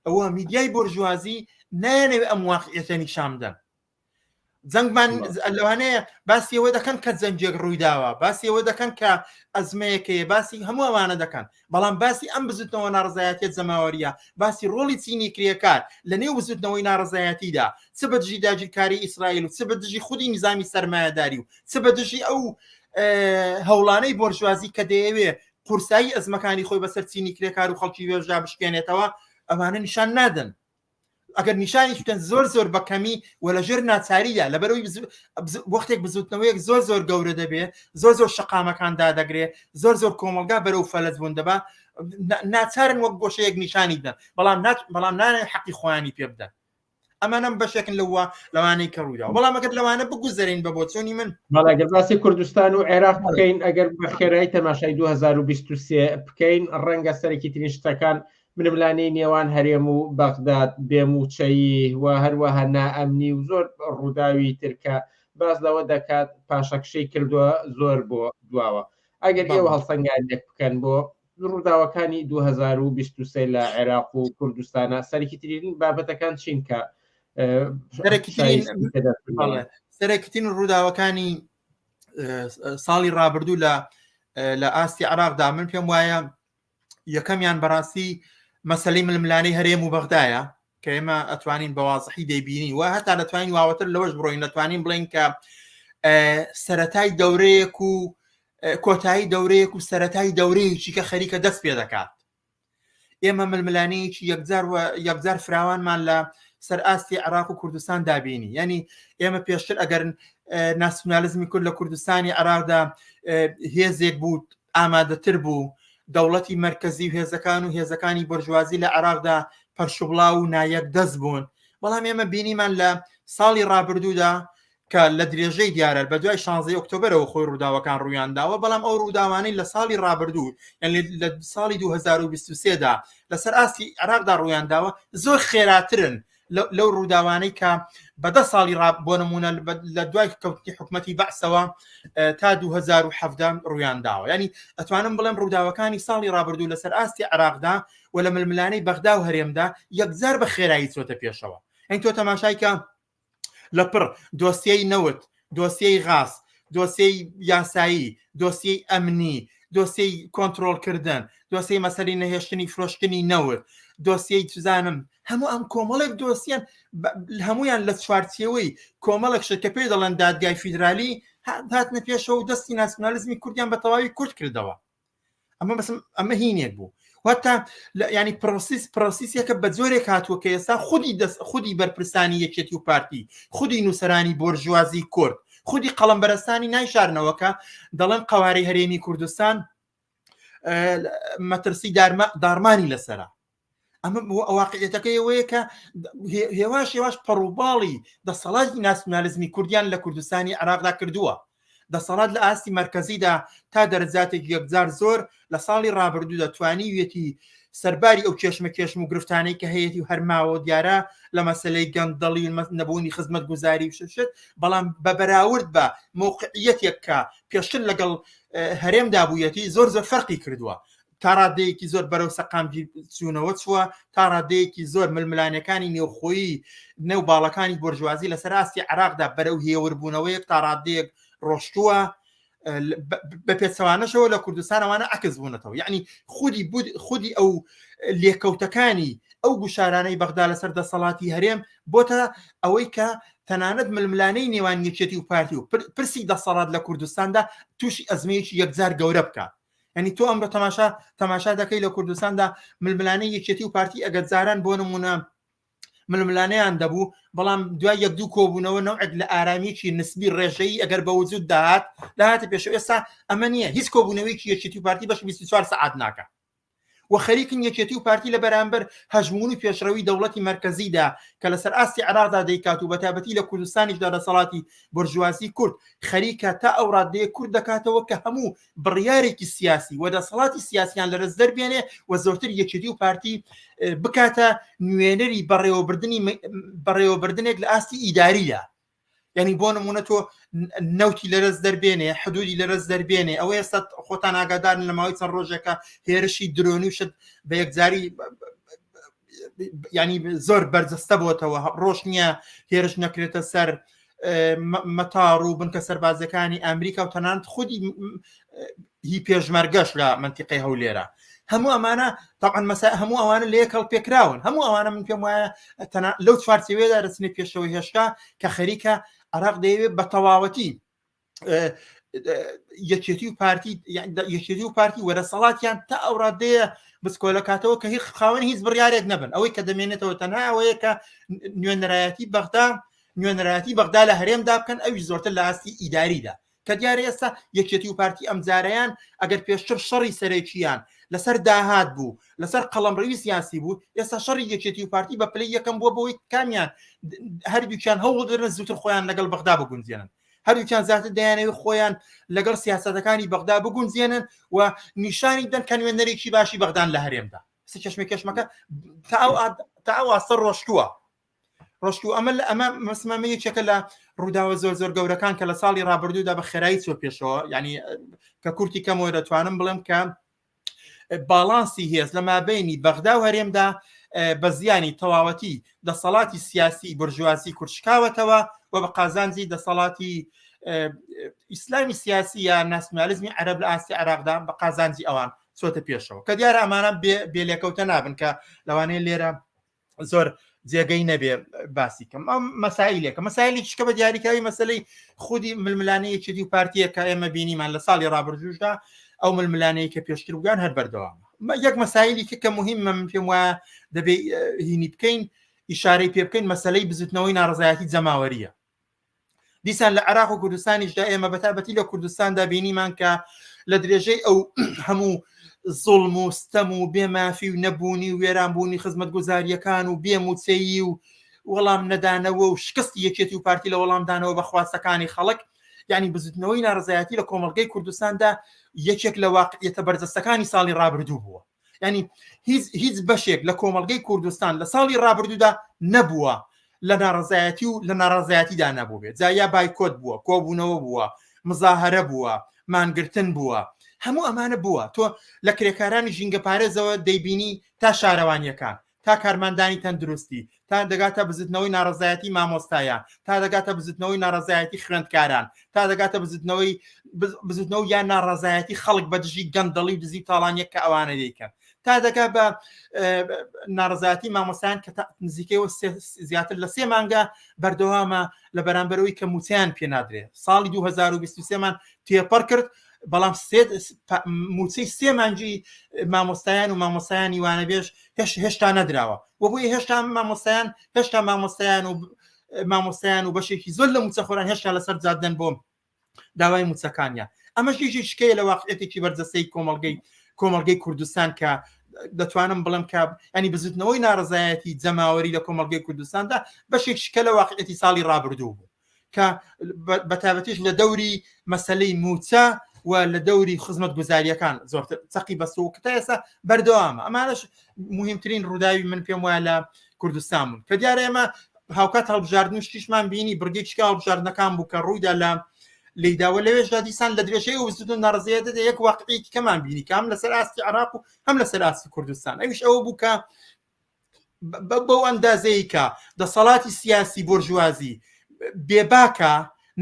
ئەوە میدیای بۆرژوازی نایەنەوێت ئەم واقعیەتە نیشان بدەن جەنگمان لەوانەیە باسی ئەوە دەکەن کە جەنجێک ڕوویداوە باسی ئەوە دەکەن کە ئەزمەیەکەیە باسی هەموو ئەوانە دەکەن بەڵام باسی ئەم بزوتنەوە ناڕزایەتیت زەماوەریە باسی ڕۆڵی چینی کرێکار لە نێو بزوتنەوەی ناڕزایەتیدا چ بە دژی داگیرکاری ئیسرائیل و چ بە دژی خودی نظامی سەرمایەداری و چ بە دژی ئەو هەوڵانەی بۆرژوازی کە دەیەوێ قورسایی ئەزمەکانی خۆی بەسەر چینی کرێکار و خەڵکی وێژا بشکێنێتەوە ئەوانە نیشان نادن ئەگەر نیشانی شتن زۆر بەکەمی و لە ژێر ناچاریدا لەبەرەوەی وەختێک بزوتنەوەیەک زۆر گەورە دەبێ زۆر شقامەکان دادەگرێ زۆر کۆمەلگا بەرەو فەلەت بوون دەبا ناچارن وەک گۆشەیەک نیشانی بدەن بەڵام نانێت حەقی خۆیانی پێ بدەن ئەمانم بەشێکن لەوانەی کە ڕوویدا بەڵام ئەگەر لەوانە بگوزەرین بە بۆچوونی من بەڵاگەر باسی کوردستان و عێراق بکەین ئەگەر بە خێرایی تەماشای 2023 بکەین ڕەنگە سەرەکی ترین شتەکان منملانەی نێوان هەرێم و بەغداد بێموچەیی و هەروەها نائەمنی و زۆر ڕووداوی ترکە باز لەوە دەکات پاشەکشەی کردووە زۆر بۆ دواوە ئەگەر ئێوە هەڵسەنگارێک بکەن بۆ ڕووداوەکانی 2023 لە عێراق و کوردستانە سەرەکی ترین بابەتەکان چین کە سەرەکیترین ڕووداوەکانی ساڵی ڕابردوو لە ئاستی عێراقدا من پێم وایە یەکەمیان بەڕاستی مەسەلەی ململانەی هەرێم و بەغدایە کە ئێمە ئەتوانین بەوازحی دەیبینی و هەتا دەتوانین واوەتر لەوەش بڕۆین دەتوانین بڵین کە سەرەتای دەورەیەک و کۆتایی دەورەیەک و سەرەتای دەورەیەکی کە خەریکە دەست پێ دەکات ئێمە ململانەیەکی یەکجار فراوانمان لە سەر ئاستی عێراق و کوردستان دابینی یعنی ئێمە پێشتر ئەگەر ناسیۆنالیزمی کورد لە کوردستانی عێراقدا هێزێک بوو ئامادەتر بوو دەوڵەتی مرکزی و هێزەکان و هێزەکانی بەرژوازی لە عێراقدا پەرشوبڵاو و نایەک دەست بوون بەڵام ئێمە بینیمان لە ساڵی ڕابردوودا کە لە درێژەی دیارە بە دوای 16 ئۆکتۆبرەوە خۆی ڕووداوەکان ڕوویانداوە بەڵام ئەو ڕووداوانەی لە ساڵی ڕابردوو یعنی لە ساڵی 2023دا لەسەر ئاستی عێراقدا ڕوویانداوە زۆر خێراترن لەو ڕووداوانەی کە بەدە ساڵی بۆ نمونە لە دوای کەوتنی حکومەتی بەعسەوە تا 2017 ڕوویانداوە ینی ئەتوانم بڵێم ڕووداوەکانی ساڵی ڕابردوو لەسەر ئاستی عێراقدا و لە ململانەی بەغدا و هەرێمدا یەکجار بە خێرایی چۆتە پێشەوە ئەین تۆ تەماشای کە لە پڕ دۆسیەی نەوت دۆسیەی غاز دۆسیەی یاسایی دۆسیەی ئەمنی دۆسیەی کۆنتڕۆڵکردن دۆسیەی مەسەلەی نەهێشتنی فرۆشتنی نەوت دۆسیەی توزانم هەموو ئەم کۆمەڵێک دۆسیان هەمویان لە چوارچێوەی کۆمەڵێک شتکە پێی دەڵێن دادگای فیدرالی هاتنە پێشەوە و دەستی ناسیۆنالیزمی کوردیان بە تەواوی کورت کردەوە ئەمە هینێک بوو واتە ینی پرۆسیسێکە بە جۆرێک هاتووە کە ئێستا خودی بەرپرسانی یەکێتی و پارتی خودی نووسەرانی بۆرژوازی کورد خودی قەڵەمبەرستانی نایشارنەوەکە دەڵێن قەوارەی هەرێمی کوردستان مەترسی دارمانی لەسەرە ئەمە واقعیەتەکەی ئەوەیە کە هێواش پەڕووباڵی دەسەڵاتی ناسیۆنالیزمی کوردیان لە کوردستانی عێراقدا کردووە دەسەڵات لە ئاستی مرکزیدا تا دەرەجاتێک یەکجار زۆر لە ساڵی ڕابردوو دەتوانی وێتی سەرباری ئەو کێشم و گرفتانەی کە هەیەی و هەرماوە دیارە لە مەسلەی گەندەڵی نەبوونی خزمەت گوزاری وشت بەڵام بە بەراورد بە موقعیەتێک کە پێشتر لەگەڵ هەرێمدا بوویەتی زۆر فەرقی کردووە تا ڕادەیەکی زۆر بەرەو سەقامگیر چوونەوە چووە تا ڕادەیەکی زۆر ململانەکانی نێوخۆیی نێو باڵەکانی بۆرژوازی لەسەر ئاستی عێراقدا بەرەو هێوربوونەوەیەک تا ڕادەیەک ڕۆشتووە بە پێچەوانەشەوە لە کوردستانەوانە عکس بوونەتەوە یعنی خودی ئەو لێکەوتەکانی ئەو گوشارانەی بەغدا لەسەر دەسەڵاتی هەرێم بۆتە ئەوەی کە تەنانەت ململانەی نێوان یەکێتی و پارتی و پرسی دەسەڵات لە کوردستاندا تووشی ئەزمەیەکی یەکجار گەورە بکات ینی تۆ ئەمڕۆ تەماشا دەکەی لە کوردستاندا ململانەی یەکێتی و پارتی ئەگەرجاران بۆ نمونە ململانەیان دەبوو بەڵام دوای یەک دوو کۆبوونەوە نەوعێک لە ئارامیکی نسبی ڕێژەیی ئەگەر بە وجود داهاتە پێشەوە ئێستا ئەمە نییە هیچ کۆبوونەوەیکی یەکێتی و پارتی بەش 24 سەعات ناکە و خەریکن یەکێتی و پارتی لە بەرامبەر هەژمون و پێشڕەوی دەوڵەتی مرکزیدا کە لەسەر ئاستی عێراقدا دەیکات و بەتابەتی لە کوردستانیشدا دەسەڵاتی بورژوازی کورد خەریکە تا ئەو ڕادەیە کورد دەکاتەوە کە هەموو بڕیارێکی سیاسی و دەسەڵاتی سیاسیان لەرز دەربێنێ و زۆرتر یەکێتی و پارتی بکاتە نوێنەری بەڕێوەبردنێک لە ئاستی ئیداریە. یعنی بۆ نمونە تۆ نەوتی لەرز دەربێنێ حدودی لەرز دەربێنێ ئەوە ئێستا خۆتان ئاگادارن لە ماوەی چەند ڕۆژێکە هێرشی درۆنی شت بە یەکجاری ینی زۆر بەرجەستە بۆتەوە ڕۆژ نییە هێرش نەکرێتە سەر مەتاڕ و بنکە سەربازەکانی ئەمریکا و تەنانەت خودی هی پێشمەرگەش لە منتیقەی هەولێرە. هەموو ئەمانە تاقان مەسا هەموو ئەوانە لە یەکەڵ پێکراون هەموو ئەوانە من پێم وایە لەو چوارچێوەیەدا دەچنێت پێشەوەی هێشتا کە خەریکە عێراق دەیەوێت بە تەواوەتی یەکێتی و پارتی وەرەسەڵاتیان تا ئەو ڕادەیە بچکۆلەکاتەوە کە هیچ خاوەن هیچ بڕیارێک نەبن ئەوەی کە دەمێنێتەوە تەنها ئەوەیە کە نوێنەرایەتی بەغدا لە هەرێمدا بکەن ئەوی زۆرتر لە ئاستی ئیداریدا کە دیارە ئێستا یەکێتی و پارتی ئەمجارەیان ئەگەر پێشتر شەڕی سەرێکیان لەسەر داهات بوو لەسەر قەڵەمڕەوی سیاسی بوو ئێستا شەڕی یەکێتی و پارتی بە پلەی یەکەم بووە بەوەی کامیان هەردووکیان هەوڵ دەدەن زووتر خۆیان لەگەڵ بەغدا بگونجێنن هەردووکیان زیاتر دەیانەوێت خۆیان لەگەڵ سیاسەتەکانی بەغدا بگونجێنن و نیشانی دەن کە نوێنەرێکی باشی بەغدان لە هەرێمدا کێشمەکە تا ئەو ئاستە ڕۆشتووە ئەمە مەسمەمە یەکێکە لە ڕووداوە زۆر گەورەکان کە لە ساڵی ڕابردوودا بە خێرایی چۆ پێشەوە ینی کە کورتی کەمەوە دەتوانم بڵێم کە باڵانسی هێز لە مابینی بەغدا و هەرێمدا بە زیانی تەواوەتی دەسەڵاتی سیاسی بورژوازی کورشکاوەتەوە و بە قازانجی دەسەڵاتی ئیسلامی سیاسی یا ناسیۆنالیزمی عەرەب لە ئاستی عێراقدا بە قازانجی ئەوان چۆتە پێشەوە کە دیارە ئەمانە بێلێکەوتە نابن کە لەوانەیە لێرە زۆر جێگەی نەبێ باسی کەم ئەم مەسائلێکە مەسائلی شکە بە دیاریکراوی مەسەلەی خودی ململانەیە یەکێتی و پارتیە کە ئێمە بینیمان لە ساڵی ڕابردووشدا ئەو ململانەیە کە پێشتر بووگان هەر بەردەوامە یەک مەسائلی کە مهمە من پێم وایە دەبێ هینی بکەین ئیشارەی پێ بکەین مەسەلەی بزوتنەوەی ناڕزایەتی جەماوەریە دیسان لە عێراق و کوردستانیشدا ئێمە بەتابەتی لە کوردستاندا بینیمان کە لە درێژەی ئەو هەموو زوڵم و ستەم و بێمافی و نەبوونی و وێرانبوونی خزمەتگوزاریەکان و بێموچەیی و وەڵام نەدانەوە و شکستی یەکێتی و پارتی لە وەڵامدانەوە بە خواستەکانی خەڵک یعنی بزوتنەوەی ناڕزایەتی لە کۆمەڵگەی کوردستاندا یەکێک لە واقعیەتە بەرجەستەکانی ساڵی ڕابردوو بووە ینی هیچ بەشێک لە کۆمەڵگەی کوردستان لە ساڵی ڕابردوودا نەبووە لە ناڕزایەتی و لە ناڕزایەتیدا نەبوو بێت جا یا بایکۆت بووە کۆبوونەوە بووە مزاهرە بووە مانگرتن بووە هەموو ئەمانە بووە تۆ لە کرێکارانی ژینگە پارێزەوە دەیبینی تا شارەوانیەکان تا کارماندانی تەندروستی تا دەگاتە بزوتنەوەی ناڕزایەتی مامۆستایان تا دەگاتە بزوتنەوەی ناڕزایەتی خوێندکاران تا دەگاتە بزوتنەوەی یان ناڕزایەتی خەڵک بە دژی گەندەڵی و دزی تاڵانیەک کە ئەوانە دەیکەن تا دەگا بە ناڕزایەتی مامۆستایان کە نزیکەوە زیاتر لە 3 مانگە بەردەوامە لە بەرامبەرەوەی کە موچیان پێ نادرێت ساڵی 2023مان تێپەڕ کرد بەڵام موچەی 3 مانگی مامۆستایان و مامۆستایانی وانەبێژ هێشتا نەدراوە و بۆیە هێشتا مامۆستایان و بەشێکی زۆر لە موچەخۆران هێشتا لەسەر جادەن بۆ داوای موچەکانیان ئەمەشی شکەیە لە واقعەتێکی بەرجەستەی کۆمەڵگەی کوردستان کە دەتوانم بڵم کە ینی بزوتنەوەی ناڕزایەتی جەماوەری لە کۆمەڵگەی کوردستاندا بەشێک شکە لە واقعەتی ساڵی ڕابردوو بوو کە بەتابەتیش لە دەوری مەسەلەی موچە و لە دەوری خزمەت گوزاریەکان زۆرتر چەقی بەستەوە کە تا ئێستا بەردەوامە ئەمانەش مهمترین ڕووداوی من پێم وایە لە کوردستان بوون کە دیارە ئێمە هاوکات هەڵبژاردن شتیشمان بینی بڕگەیەکی هەڵبژاردنەکان بوو کە ڕوویدا لە لەیداوە لەوێشدا دیسان لە درێژەی و بزوتن ناڕزایەتە یەک واقعەیەکی کەمان بینی کە هەم لەسەر ئاستی عێراق و هەم لەسەر ئاستی کوردستان ئەویش ئەوە بوو کە بەو ئەندازەیە کە دەسەڵاتی سیاسی بورژوازی بێباکە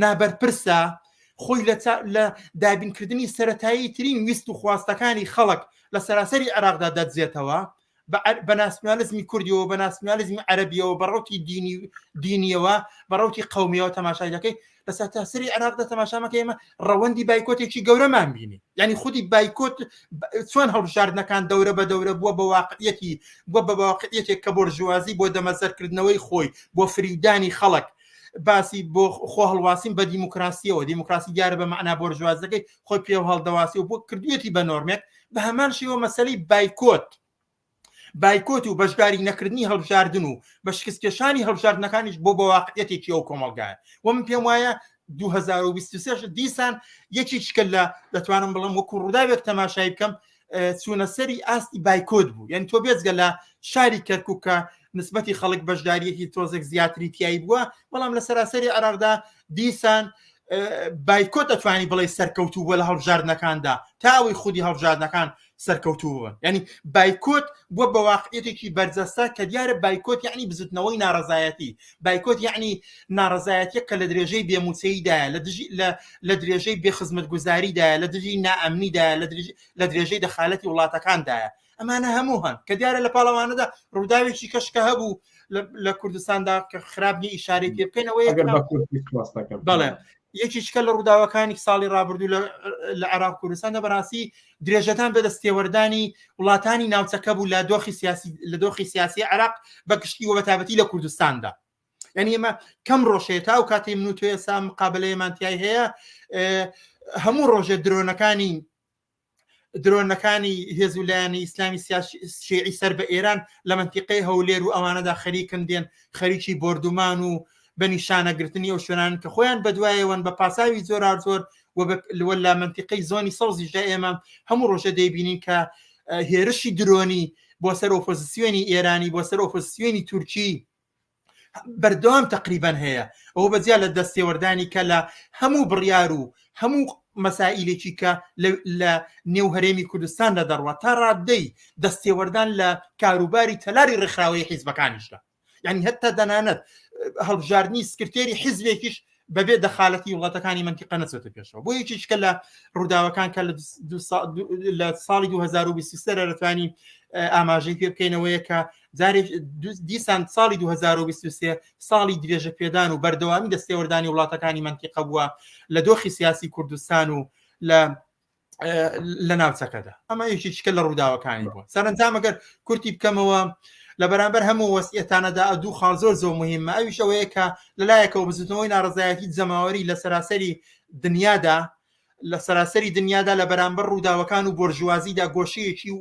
نابەرپرسە خۆی لە دابینکردنی سەرەتایی ترین ویست و خواستەکانی خەڵک لە سەراسەری عێراقدا دەدزێتەوە بە ناسیۆنالیزمی کوردیەوە بە ناسیۆنالیزمی عەرەبیەوە بە ڕەوتی دینیەوە بە ڕەوتی قەومیەوە تەماشای دەکەی لە سەراسەری عێراقدا تەماشامەکە ئێمە ڕەوەندی بایکۆتێکی گەورەمان بینی یعنی خودی بایکۆت چۆن هەڵبژاردنەکان دەورە بە دەورە بووە بە واقعیەتێک کە بورژوازی بۆ دەمەزەرکردنەوەی خۆی بۆ فریودانی خەڵک باسی بۆ خۆ هەڵواسین بە دیموکراسیەوە دیموکراسی دیارە بە مەعنا بورژوازەکەی خۆی پێ هەڵدەواسی و بۆ کردوێتی بە نۆرمێک بە هەمان شێوە مەسەلەی بایکۆت بایکۆت و بەشداری نەکردنی هەڵبژاردن و بە شکستکێشانی هەڵبژاردنەکانیش بۆ واقعەتێکی ئەو کۆمەڵگایە و من پێم وایە 2023 دیسان یەکی شکل لە دەتوانم بڵم وەکو ڕووداوێک تەماشای بکەم چوونە سەری ئاستی بایکۆت بوو، یعنی تۆ بێجگە لە شاری کەرکووک کە نسبەتی خەڵک بەشداریەکی تۆزێک زیاتری تیایی بووە، بەڵام لە سەراسەری عێراقدا دیسان بایکۆت دەتوانی بڵێ سەرکەوتوو بووە لە هەڵبژاردنەکاندا تا ئەوەی خودی هەڵبژاردنەکان سەرکەوتوو بوون. ینی بایکۆت بووە بە واقعیەتێکی بەرجەستە کە دیارە بایکۆت یعنی بزوتنەوەی ناڕەزایەتی، بایکۆت یعنی ناڕەزایەتیە کە لە درێژەی بێموچەییدایە، لە درێژەی بێخزمەتگوزاریدایە، لە دژی نائەمنیدایە، لە درێژەی دەخالەتی وڵاتەکاندایە. ئەمانە هەموو هەن کە دیارە لە پاڵەوانەدا ڕووداوێکی کەشکە هەبوو لە کوردستاندا کە خراپنی ئیشارەی پێ بکەینەوەی بەڵێ یەکیشکە لە ڕووداوەکانی ساڵی ڕابردوو لە عێراق کوردستاندا بەڕاستی درێژەتان بە دەستێوەردانی وڵاتانی ناوچەکە بوو لە دۆخی سیاسی عێراق بە گشتی و بەتابەتی لە کوردستاندا. یعنی ئێمە کەم ڕۆژێت تا و کاتێ من و تۆ ئێستا مقابلەیەمانتیای هەیە هەموو ڕۆژێ درۆنەکانی هێزولایانی ئیسلامی شیعی سەر بە ئێران لە منتیقەی هەولێر و ئەوانەدا خەریکن دێن خەریکی بردومان و بە نیشانەگرتنی ئەو شوێنان کە خۆیان بەدوایەوەن بە پاساوی زۆر لە منتیقەی زۆنی سەوزی ژە ئێمە هەموو ڕۆژە دەیبینین کە هێرشی درۆنی بۆ سەر ئۆپۆزیسیۆنی ئێرانی بۆ سەر ئۆپۆزیسیۆنی تورکی بەردەوام تقریبان هەیە. ئەوە بەجیا لە دەستێوەردانی کە لە هەموو بڕیار و هەموو مەسائلێکی کە لە نێو هەرێمی کوردستاندا دەڕوە تا ڕاددەی دەستێوەردان لە کاروباری تەلاری ڕێکخراوەی حیزبەکانیشدا، یعنی هەتا دەنانەت هەڵبژاردننی سکرتێری حیزبێکیش بەبێ دەخالەتی وڵاتەکانی منتیقە نەچێتە پێشەوە. بۆ یەکیشکە لە ڕووداوەکان کە لە ساڵی 2023 دەتوانین ئاماژەی پێ بکەینەوەیە کە دیسان ساڵی 2023 ساڵی درێژە پێدان و بەردەوامی دەستێوەردانی وڵاتەکانی منتیقە بووە لە دۆخی سیاسی کوردستان و لە ناوچەکەدا. ئەمە یەکیشکە لە ڕووداوەکانی بووە. سەرنجام ئەگەر کورتی بکەمەوە لە بەرامبەر هەموو وەسیەتانەدا دوو خاڵ زۆر مهمە. ئەویش ئەوەیە کە لەلایەکەوە بزوتنەوەی ناڕەزایەتی جەماوەری لە سەراسەری دنیادا لە بەرامبەر ڕووداوەکان و بۆرژوازیدا گۆشەیەکی و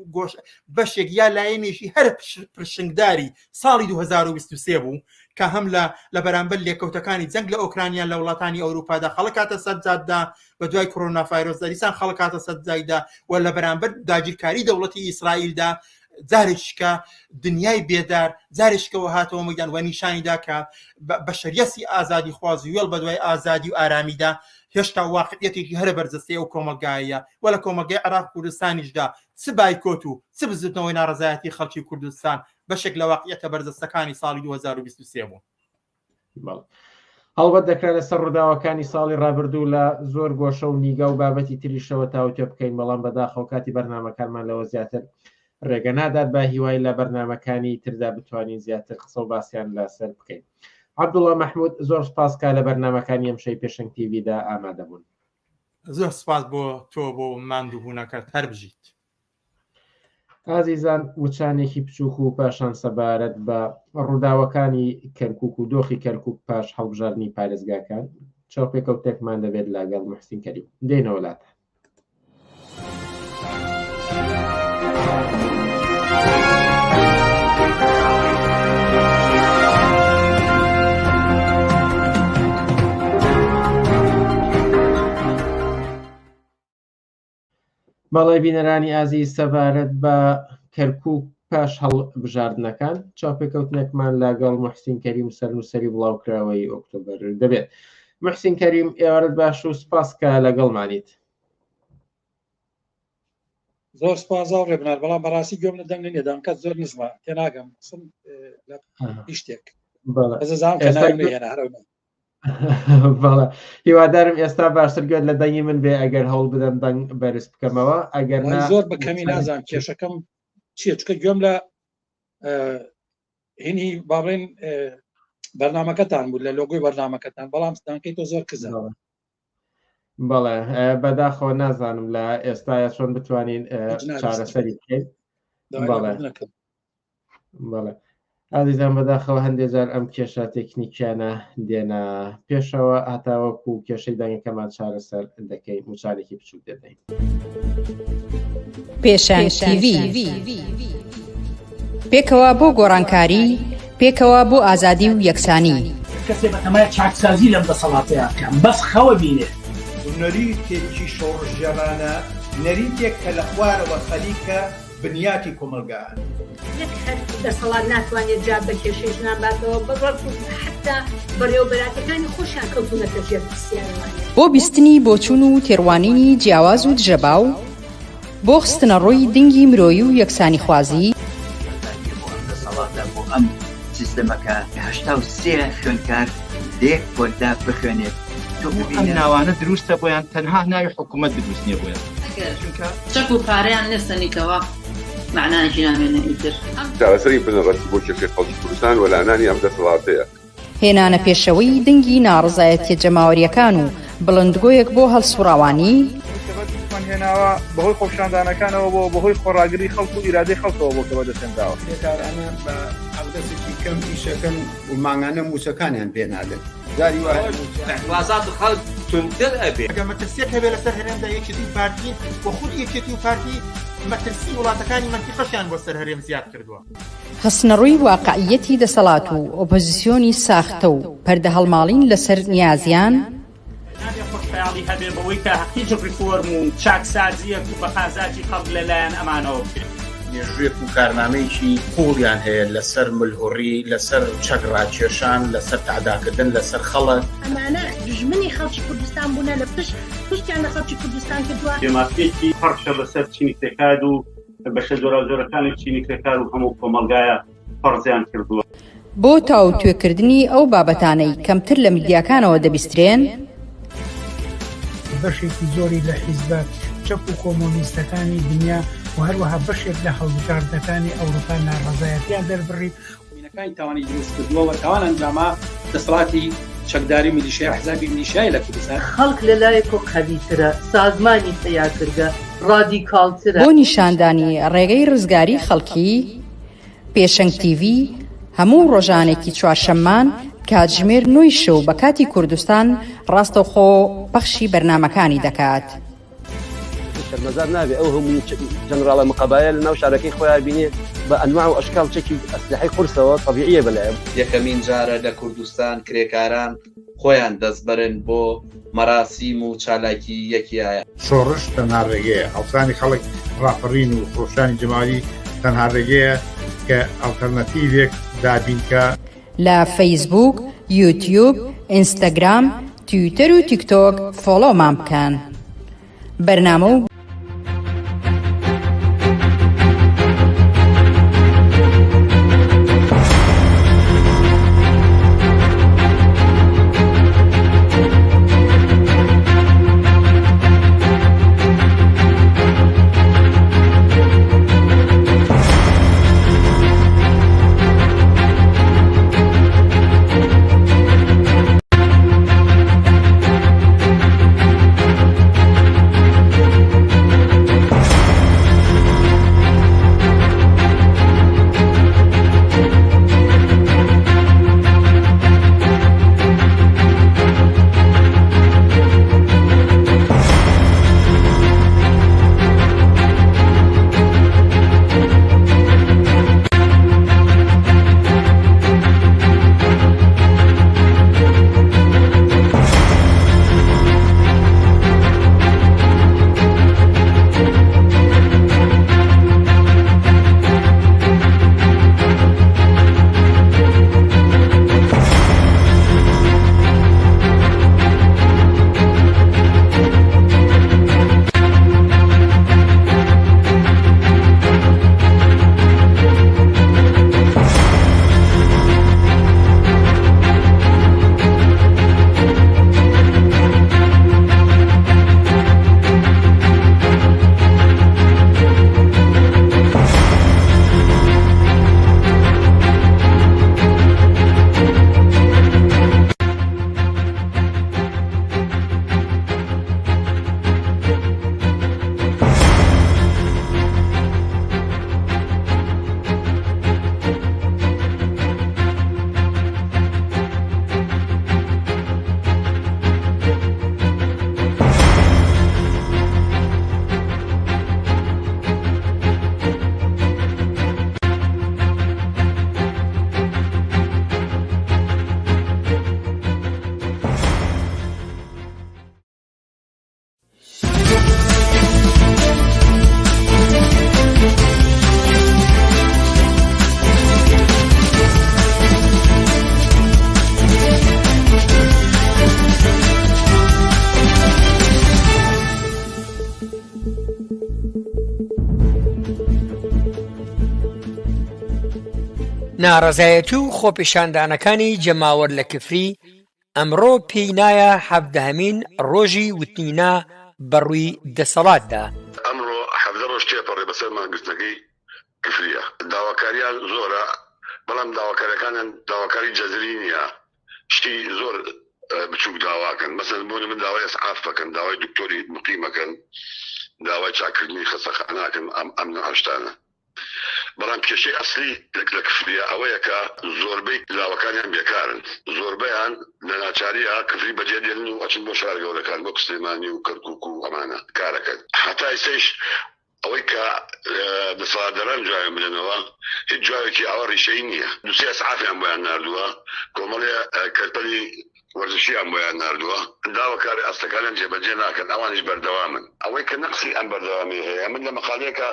بەشێک یا لایەنێکی هەر پرشنگداری ساڵی 2023 بوو کە هەم لە بەرامبەر لێکەوتەکانی جەنگ لە ئۆکرانیا لە وڵاتانی ئەوروپادا خەڵکاتە سەرجاددا بە دوای کۆڕۆنا ڤایرۆسدا دیسان خەڵکاتە سەرجایدا و لە بەرامبەر داگیرکاری دەوڵەتی ئیسرائیلدا جارێککە دنیای بێدار جارێکەوە هاتەوە مەدان و نیشانیدا کە بەشەریەتی ئازادی خوازی وێڵ بە دوای ئازادی و ئارامیدا هێشتا واقعیەتێکی هەرە بەرجەستەی ئەو کۆمەلگایە و لە کۆمەلگای عێراق کوردستانیشدا چ بایکۆت و چ بزوتنەوەی ناڕەزایەتی خەڵکی کوردستان بەشێک لە واقعیەتە بەرجەستەکانی ساڵی 2023 بوو. هەڵبەت دەکرێت لەسەر ڕووداوەکانی ساڵی ڕابردوو لە زۆر گۆشە و نیگە و بابەتی تریشەوە تاوتێ بکەین، بەڵام بەداخەوە کاتی بەرنامەکانمان لەوە زیاتر ڕێگە نادات بە هیوای لە بەرنامەکانی تردا بتوانین زیاتر قسە و باسییان لەسەر بکەین. عەبدوڵڵا مەحموود زۆر سپاسکە لە بەرنامەکانی ئەمشەی پێشنگ تیڤیدا ئامادە بوون. زۆر سپاس بۆ تۆ بۆ ماندووبوونەکەت هەر بژیت. ئازیزان وچانێکی بچووک و پاشان سەبارەت بە ڕووداوەکانی کەرکووک و دۆخی کەرکووک پاش هەڵبژاردننی پارێزگاکان چاوپێکەوتێکمان دەبێت لەگەڵ موحسین کەریم دێنەوە وڵاتە. بەڵێ بینەرانی ئازیز سەبارەت بە کەرکووک پاش هەڵبژاردنەکان چاوپێکەوتنێکمان لەگەڵ موحسین کەریم سەرنووسەری بڵاوکراوەی ئۆکتۆبەر دەبێت. موحسین کەریم ئێوارت باش و سپاسکە لەگەڵمانیت. زۆر سپاس ئاوڕێ بنار، بەڵام بەڕاستی گوێم لە دەنگ نێدام کەس زۆر نزمە تێناگەم لە شتێک بەڵێ هیوادارم ئێستا باشتر گوێت لە دەنگی من بێ ئەگەر هەوڵ بدەم دەنگ بەرز بکەمەوە ئەگەر زۆر بەکەمی نازانم کێشەکەم چییە چکە گوێم لە هینی باڵێن بەرنامەکەتان بوو لە لۆگۆی بەرنامەکەتان، بەڵام ستانکەی تۆ زۆر کزە. بەڵێ بەداخەوە نازانم لە ئێستاە چۆن بتوانین چارەسەری بکەین. بەڵێ ئازیزان بەداخەوە هەندێک جار ئەم کێشە تێکنیکیانە دێنە پێشەوە هەتاوەکو کێشەی دەنگەکەمان چارەسەر دەکەین موچارێکی بچوک دەدەین. پێشنگ تیڤی پێکەوە بۆ گۆڕانکاری پێکەوە بۆ ئازادی و یەکسانی کەسێ بەتەمای چاکسازی لەم دەسەڵاتەیە بەس خەوە بینێ نەریتێکی شۆڕژێرانە نەریتێک کە لە خوارەوە خەلیکە بنیاتی کۆمەلگایە دەسەڵات ناتوانێت جا بە کێشەی ناباتەوە بەڕ حتا بەڕێوەبەراتەکانی خۆشیان کەوتونەکە ژێر پرسیارەوانێ بۆ بیستنی بۆچوون و تێڕوانینی جیاواز و دژەباو بۆ خستنە ڕۆی دنگی مرۆیی و یەکسانی خوازی بۆ ئەم سیستەمەکە 83 خوێندکار لێک کۆلدا بخوێنێت ئەم ناوانە دروستە بۆیان تەنها ناوی حکوومەت دروست نییە بۆیان چەک و پارەیان نستنیکەوە معنایشی نامێنە ئیتر چارەسەری بنەڕەتی بۆ کێشەی خەڵکی کوردستان و لەنانی ئەم دەسەڵاتەیە هێنانە پێشەوەی دنگی ناڕزایەتیە جەماوەریەکان و بڵندگۆیەک بۆ هەڵسوراوانی هێناوە بەهۆی خۆشاندانەکانەوە بۆ بەهۆی خۆڕاگری خەڵکو و ئیرادەی خەڵکەوە بۆ کە بەدەستێنراوە کارانە بە ئەودەسێکی کەم ئیشەکەن و ماگانە موچەکانیان پێنادن وازات خەڵک تونتر ئەبێ ئەگەر مەترسیەک هەبێ لەسەر هەرێمدا یەکێتی و پارتی بۆ خود یەکێتی و پارتی مەترسی وڵاتەکانی منتیقەشیان بۆ سەر هەرێم زیاد کردووە خستنەڕووی واقعیەتی دەسەڵات و ئۆپۆزیسیۆنی ساختە و پەردە هەڵماڵین لەسەر نیازیان خۆشحاڵی هەبێ بەوەی کە هیچ ریفۆرم و چاکسازیەک و بەخازاتی خەڵک لەلایەن ئەمانەوە بکرێت مێژوێک و کارنامەیەکی قوڵیان هەیە لەسەر ملهوڕی لەسەر چەکڕاکێشان لەسەر تعداکردن لەسەر خەڵک ئەمانە دژمنی خەڵکی کوردستان بوونە لە پشتیان لە خەڵکی کوردستان کردووە دێماسپێکی پەرشە بەسەر چینی کرێکار و بەشە جۆرەجۆرەکانی چینی کرێکار و هەموو کۆمەلگایە پەرزیان کردووە بۆ تاو توێکردنی ئەو بابەتانەی کەمتر لە میدیاکانەوە دەبیسترێن بەشێکی زۆری لە حیزبە چەپ و کۆمۆنیستەکانی دنیا و هەروەها بەشێک لە هەڵبژاردەکانی ئەوروپا ناڕەزایەتیان دەربڕی مینەکانی تاوانی دروست کردووە تاوان ئەنجاما دەسەڵاتی چەکداری میلیشیای حزابی میلیشیای لە کوردستان خەڵک لەلایەکۆ قەویترە سازمانی پەیاکردە ڕادیکاڵترە بۆ نیشاندانی ڕێگەی ڕزگاری خەڵکی پێشەنگ تیڤ هەموو ڕۆژانێکی چوارشەممان کاتژمێر 9 شەو بە کاتی کوردستان ڕاستەوخۆ پەخشی بەرنامەکانی دەکات. شەرمەزار نابێ ئەو هەموو جەنراڵە مقەبایل لە ناو شارەکەی خۆیان بینێ بە ئەنواع و ئەشکال چەکی ئەسلحەی قورسەوە طەبیعیە بەلایەن. یەکەمین جارە لە کوردستان کرێکاران خۆیان دەستبەرن بۆ مەراسیم و چالاکی یەکیایە. شۆڕش تەنها ڕێگەیە هەڵسانی خەڵک ڕاپەڕین و خۆشانی جەمالی تەنها ڕێگەیە کە ئەڵتەرنەتیڤێک دابینکە لە فەیسبوک، یوتیوب، ئینستاگرام، تویتەر و تیکتۆک فۆلۆمان بکەن. بەرنامە و ناڕەزایەتی و خۆپیشاندانەکانی جەماوەر لە کفری ئەمڕۆ پێی نایە 17مین ڕۆژی وتنینا بەڕووی دەسەڵاتدا. ئەمڕۆ 17 ڕۆژ تێپەڕێ بەسەر مانگرتنەکەی کفریە. داواکاریان زۆرە، بەڵام داواکاریەکانیان داواکاری جەزری نییە، شتی زۆر بچوک داواکەن. مەسەن بۆ من داوای ئەسعاف بکەن، داوای دکتۆری مقیمەکەن، داوای چاکردنی خەستەخانەکەن، ئەم هەشتانە. بەڵام کێشەی ئەسلی لە کفریە ئەوەیە کە زۆربەی لاوەکانیان بێکارن، زۆربەیان لە ناچاریە کفری بەجێ دێنن و ئەچن بۆ شار گەورەکان بۆ سلێمانی و کەرکووک و ئەمانە کارەکەن. هەتا ئێستاش ئەوەی کە دەسەڵاتداران جوایان بلێنەوە هیچ جوایەکی ئەوە ڕیشەی نییە. دووسێ ئەسعافیان بۆیان ناردووە، کۆمەڵێ کەرپەلی وەرزشیان بۆیان ناردووە، داواکاری ئەستەکانیان جێبەجێ ناکەن، ئەوانیش بەردەوامن. ئەوەی کە نەقسی ئەم بەردەوامی هەیە، من لە مەقالەیەکە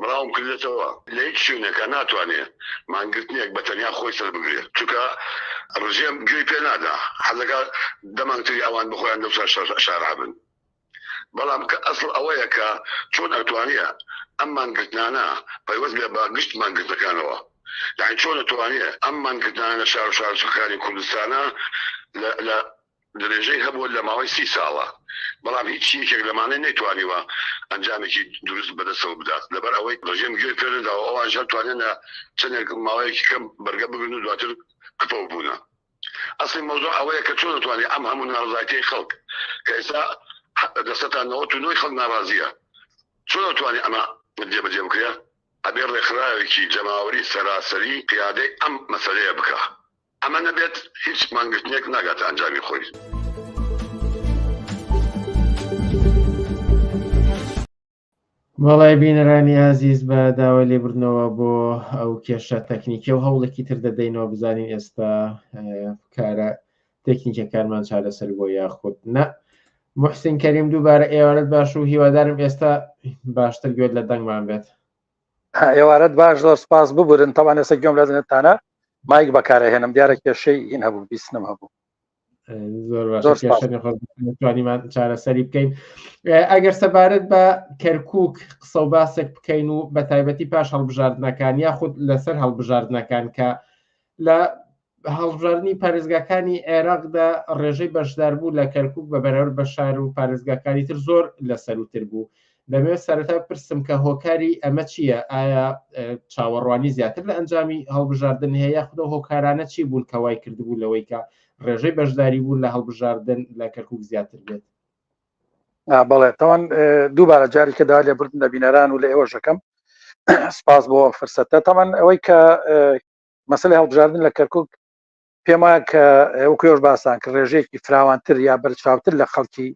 بڵاوم کردێتەوە لە هیچ شوێنێکە ناتوانێت مانگرتنیەک بە تەنیا خۆی سەر بگرێت، چونکە ڕژێم گوێی پێ نادا، حەزەکە دەمانگتری ئەوان بخۆیان دەوسا شارعبن. بەڵام کە ئەسڵ ئەوەیە کە چۆن ئەتوانیە ئەم مانگرتنانە پەیوەست بێ بە گشت مانگرتەکانەوە، یعنی چۆن ئەتوانیە ئەم مانگرتنانە لە شار و شارچووکانی کوردستانە لە درێژەی هەبووە لە ماوەی 30 ساڵە، بەڵام هیچ شتێک لەمانە نەیتوانیوە ئەنجامێکی دروست بەدەستەوە بدات، لەبەر ئەوەی ڕژێم گوێی پێ نەداوە، ئەوان ژەر توانێن چەندێک ماوەیەکی کەم بەرگە بگرن و دواتر کپەوە بوونە. ئەسڵی مەوزوع ئەوەیە کە چۆن ئەتوانێت ئەم هەموو ناڕزایەتیی خەڵک کە ئێستا دەستەتان 99 خەڵک ناڕازیە، چۆن ئەتوانێت ئەمە جێبەجێ بکرێ؟ ئەبێ ڕێکخراوێکی جەماوەری سەراسەری پیادەی ئەم مەسەلەیە بکە. ئەمە نەبێت هیچ مانگرتنێک ناگاتە ئەنجامی خۆی. وڵای بینەرانی عزیز بە داوای لێبوردنەوە بۆ ئەو کێشە تەکنیکی و هەوڵێکی تر دەدەینەوە بزانین ئێستا کارە تەکنیکەکانمان چارەسەر بۆ یاخود نە. محسین کەریم دووبارە ئێوارەت باش و هیوادارم ئێستا باشتر گوێت لە دەنگمان بێت. ئێوارەت باش، زۆر سپاس ببورن. تەوان ئێستا گوێم لە دەنێتانە مایک بەکارەهێنم، دیارە کێشەی این هەبوو، بیستنم هەبوو. زۆر باشتوانیمان چارەسەری بکەین. ئەگەر سەبارەت بە کەرکووک قسە و باسێک بکەین و بە تایبەتی پاش هەڵبژاردنەکان یاخود لەسەر هەڵبژاردنەکان کە لە هەڵبژاردننی پارێزگاکانی عێراقدا ڕێژەی بەشداربوو لە کەرکووک بە بەراورد بە شار و پارێزگاکانی تر زۆر لەسەروتر بوو. دەمەوێت سەرەتا پرسم کە هۆکاری ئەمە چییە؟ ئایا چاوەڕوانی زیاتر لە ئەنجامی هەڵبژاردن هەیە یاخود هۆکارانە چی بوون کە وای کردبوو لەوەی کە ڕێژەی بەشداری بوون لە هەڵبژاردن لە کەرکووک زیاتر بێت؟ بەڵێ تەوان دووبارە جارێکە دا لێبوردن لە بینەران و لە ئێوە ژەکەم سپاس بۆ فرسەتە. تەمان ئەوەی کە مەسەلەی هەڵبژاردن لە کەرکووک پێم وایە کە وەکوێش باسان کە ڕێژەیەکی فراوانتر یا بەرچاوتر لە خەڵکی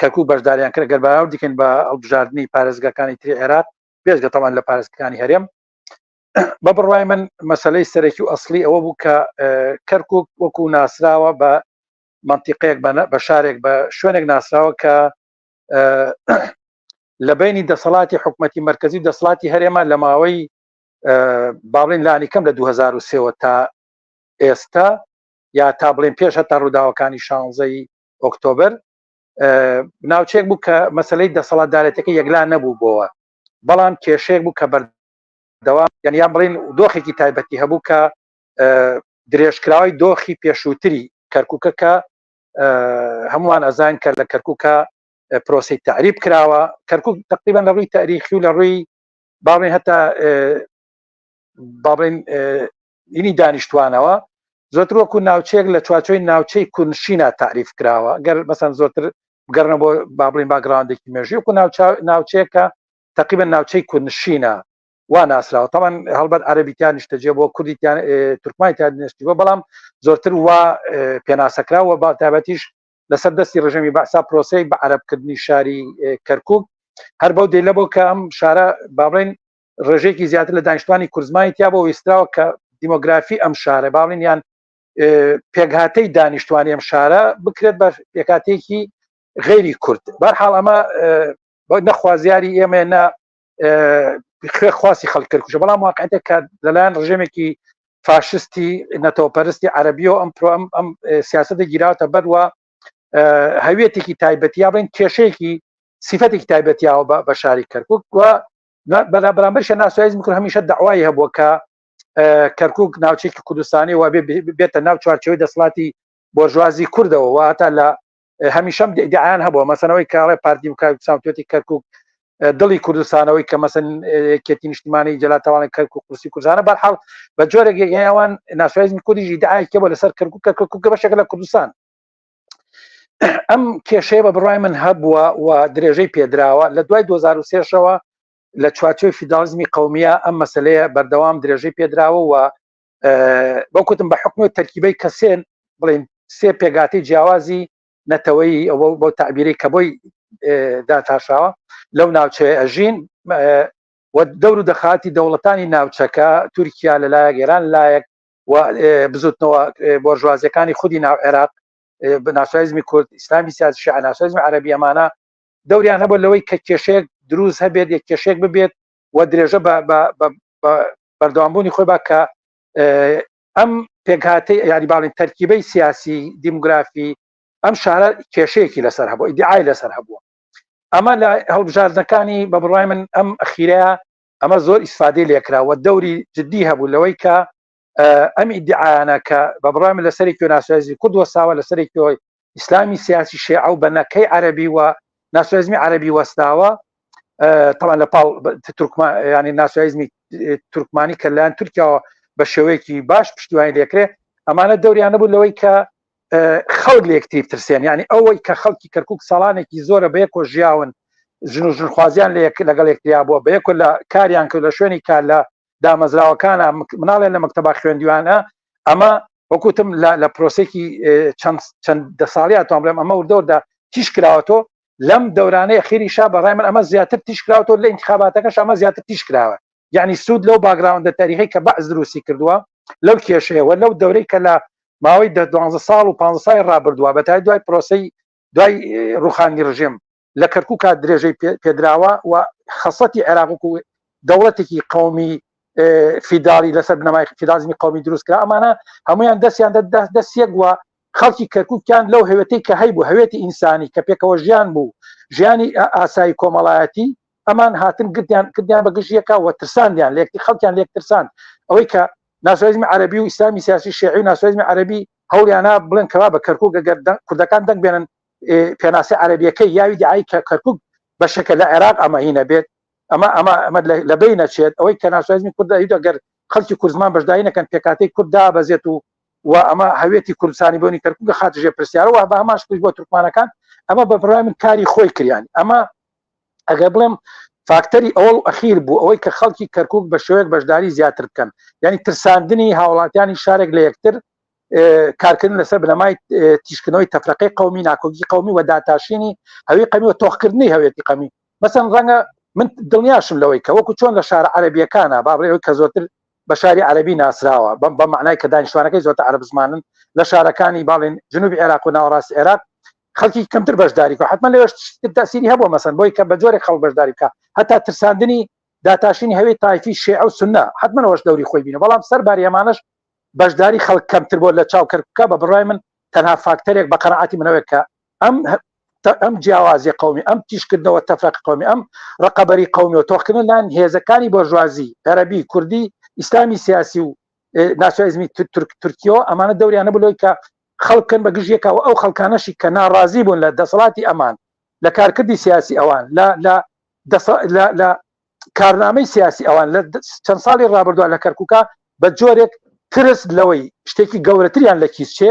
کەرکووک بەشداریان کرد گەر بەراورد دیکەن بە هەڵبژاردننی پارێزگاکانی تری عێراق پێشگە تەمان لە پارێزگاکانی هەرێم. بە بڕوای من مەسەلەی سەرەکی و ئەسڵی ئەوە بوو کە کەرکووک وەکو ناسراوە بە منتیقەیەک بە شارێک بە شوێنێک ناسراوە کە لە بینی دەسەڵاتی حکومەتی مرکزی و دەسەڵاتی هەرێمە لە ماوەی باڵین لانی کەم لە 2003 تا ئێستا یا تا بڵێن پێش هەتا ڕووداوەکانی 16 ئۆکتۆبر ناوچێک بوو کە مەسەلەی دەسەڵاتدارێتەکە یەکلا نەبوو بۆەوە، بەڵام کێشەیەک بوو کە بەردەوام یان بڵێن دۆخێکی تایبەتی هەبوو کە درێژکراوی دۆخی پێشووتری کەرکووکە کە هەمووان ئەزان کە لە کەرکووکە پرۆسی تعریب کراوە. کەرکووک تقریبان لە ڕووی تاریخی و لە ڕووی باڵێن هەتا باڵێن ئینی دانیشتوانەوە زۆرتر وەکو ناوچەیەک لە چوارچۆی ناوچەی کوردنشینە تعریف کراوە. گەر مەسەن زۆرتر بگەڕنە بۆ باڵێن باگراوندێکی مێژووی وەکو ناوچەیەکە تقریبا ناوچەی کوردنشینە وا ناسراوە. تەمان هەڵبەت عەرەبیتیان نیشتەجێ بۆ کوردیتیان تورکمانیتیان نیشتیوە، بەڵام زۆرتر وا پێناسەکراوە بە تایبەتیش لەسەر دەستی ڕژەمی بەعسا پرۆسەی بە عەرەبکردنی شاری کەرکووک هەر بەو دێ لەبەوە کە ئەم شارە باڵێن ڕێژەیەکی زیاتر لە دانیشتوانی کوردزمانی تیا بۆ ویستراوە کە دیمۆگرافی ئەم شارە باڵێن یان پێکهاتەی دانیشتوانی ئەم شارە بکرێت بە پێکهاتێکی غێری کورد. بەرحاڵ ئەمە نەخوازیاری ئێمە نە خواسی خەڵک کردکوژە، بەڵام واقعیتێک کە لەلایەن ڕژێمێکی فاشستی نەتەوەپەرستی عەرەبیەوە ئەم سیاسەتە گیراوەتە بەرەوە هەویەتێکی تایبەتیا بڵێن کێشەیەکی سیفەتێکی تایبەتیاوە بە شاری کەرکووک و بەرامبەر شە ناسۆیزم کرد هەمیشە داوای هەبووە کە کەرکووک ناوچێکی کوردستانی و بێتە ناو چوارچەوەی دەسەڵاتی بۆرژوازی کوردەوە واتە لە هەمیشەم دیعیان هەبووە مەسەنەوەی کاڵێ پارتی ساوتێتی کەرکووک دڵی کوردستانەوەی کە مەسەن کێتی نیشتیمانی جەلاتەوانی کەرکووک قورسی کوردستانە بەرحاڵ بە جۆرێک ئەوان ناسیۆنالیزمی کوردیش دیعای کێبووە لەسەر کەرکووک بەشێک لە کوردستان. ئەم کێشەیە بە بڕای من هەبووە و درێژەی پێدراوە لە دوای 2023ەوە لە چوارچێوەی فیدالیزمی قەومیە ئەم مەسەلەیە بەردەوام درێژەی پێدراوە و بەوکوتم بە حکومە تەرکیبەی کەسێن بڵێن سێ پێگاتی جیاوازی نەتەوەی ئەوە بۆ تعبیری کە بۆی داتاشاوە لەو ناوچەیە ئەژین و دەور و دەخاتی دەوڵەتانی ناوچەکە تورکیا لەلایەک ئێران لایەک و بزوتنەوە بۆرژوازیەکانی خودی ناو عێراق ناسیۆنالیزمی کورد ئیسلامی سیاسی شیعە ناسیۆنالیزمی عەرەبی ئەمانە دەوریان هەبوو لەوەی کە کێشەیەک دروست هەبێت یەک کێشەیەک ببێت و درێژە بەردەوامبوونی خۆی با کە ئەم پێکهاتەی یاری باڵین تەرکیبەی سیاسی دیموگرافی ئەم شارە کێشەیەکی لەسەر هەبوو ئیدعای لەسەر هەبووە. ئەمە لە هەڵبژاردنەکانی بە بڕای من ئەم ئەخیرەیە ئەمە زۆر ئیسفادەی لێکراوە دەوری جدی هەبوو لەوەی کە ئەم ئیدعایانە کە بە بڕای من لەسەرێکی ناسیۆنالیزمی کورد وەساوە لەسەرێکی ئیسلامی سیاسی شیعە و بەنەکەی عەرەبی و ناسیۆنالیزمی عەرەبی وەستاوە طبعا لە پاڵ ینی ناسیۆنالیزمی تورکمانی کە لایەن تورکیاوە بە شێوەیەکی باش پشتیوانی لێکرێ ئەمانە دەوریان نەبوو لەوەی کە خەڵک لە یەکتری بترسێن ینی ئەوەی کە خەڵکی کەرکووک ساڵانێکی زۆرە بە یەکۆ ژیاون ژن و ژنخوازیان لەگەڵ یەکتریا بووە بە یەکۆ لە کاریان کرد لە شوێنی کار لە دامەزراوەکانە مناڵێن لە مەکتەبا خوێندویانە ئەمە وەکوتم لە پرۆسێکی چەند دەساڵی هاتووان بڵێم ئەمە وردەوردا تیش کراوەتەوە لەم دەورانەی ئەخیریشا بەڕای من ئەمە زیاتر تیش کراوەتەوە لە ئینتیخاباتەکەش ئەمە زیاتر تیش کراوە یعنی سوود لەو باگراوندە تاریخی کە بەعز دروستی کردووە لەو کێشەیەوە لەو دەورەی کە لە ماوەی 12 ساڵ و 15 ساڵی ڕابردووە بەتای دوای پرۆسەی دوای ڕوخانی ڕژیم لە کەرکووک درێژەی پێدراوە و خەسەتی عێراق و دەوڵەتێکی قەومی فیدالی لەسەر بنەمای فیدالیزمی قەومی دروست کرا ئەمانە هەمویان دەستیان دەستێک وە خەڵکی کەرکووکیان لەو هەوێتەی کە هەیبوو هەوێتی ئینسانی کە پێکەوە ژیان بوو ژیانی ئاسایی کۆمەڵایەتی ئەمان هاتن کردیان بە گشتیەکە و ترساندیان لێکتی خەڵکیان لێک ترساند ئەوەی کە ناسیۆنالیزمی عەرەبی و ئیسلامی سیاسی شیعی و ناسیۆنالیزمی عەرەبی هەوڵیانە بڵێن کەوا بە کەرکووک ئەگەر کوردەکان دەنگ بێنن پێناسی عەرەبیەکەی یاوی دیعای کە کەرکووک بەشەکە لە عێراق ئەمەهینە بێت ئەمە لە بین نەچێت ئەوەی کە ناسیۆنالیزمی کورد ئەگەر خەڵکی کوردمان بەشداری نەکەن پێکاتەی کورد دابەزێت و ئەمە هەوێتی کوردستانی بۆنی کەرکووک خاتژێ پرسیارەوە بە هەماش بۆ تورکمانەکان ئەمە بە بڕای من کاری خۆی کریانی ئەمە ئەگەر بڵێم فاکتەری ئەوڵ ئەخیر بوو ئەوەی کە خەڵکی کەرکووک بە شێوەیەک بەشداری زیاتر بکەن ینی ترساندنی هاوڵاتیانی شارێک لە یەکتر کارکردن لەسەر بنەمای تیشکردنەوەی تەفرەقەی قەومی ناکۆکی قەومی و داتاشینی هەوی قەمی و تۆخکردنی هەوێتی قەمی مەسەن ڕەنگە من دڵنیاشم لەوەی کە وەکو چۆن لە شارە عەرەبیەکانە بابڕێەوەی کە زۆرتر بە شاری عەرەبی ناسراوە بە معنای کە دانیشتوانەکەی زۆرتر عەرەب زمانن لە شارەکانی باڵێن جنوبی عێراق و ناوەڕاستی عێراق خەڵکی کەمتر بەشداری کە حتمما لەوێش تەسیری هەبووە مەسەن بۆی کە بە جۆرێک خەڵک بەشداری بکە هەتا ترساندنی داتاشینی هەوێی تایفی شیعە و سونە حتمما ئەوەش دەوری خۆی بینە بەڵام سەرباری ئەمانەش بەشداری خەڵک کەمتر بۆ لە چاو کەرکووکە بە بڕای من تەنها فاکتەرێک بە قەناعەتی منەوەی کە ئەم جیاوازی قەومی ئەم تیشکردنەوە تەفرەق قەومی ئەم ڕقەبەری قەومی و تۆخکردن لایەن هێزەکانی بۆرژوازی عەرەبی کوردی ئیسلامی سیاسی و ناسیۆنالیزمی تورکیەوە ئەمانە دەوریان نەبوو لەوەی کە خەڵکن بە گژیەکەوە ئەو خەڵکانەشی کە ناڕازی بوون لە دەسەڵاتی ئەمان لە کارکردی سیاسی ئەوان لە کارنامەی سیاسی ئەوان لە چەند ساڵی ڕابردووە لە کەرکووکە بە جۆرێک ترس لەوەی شتێکی گەورەتریان لە کیسچێ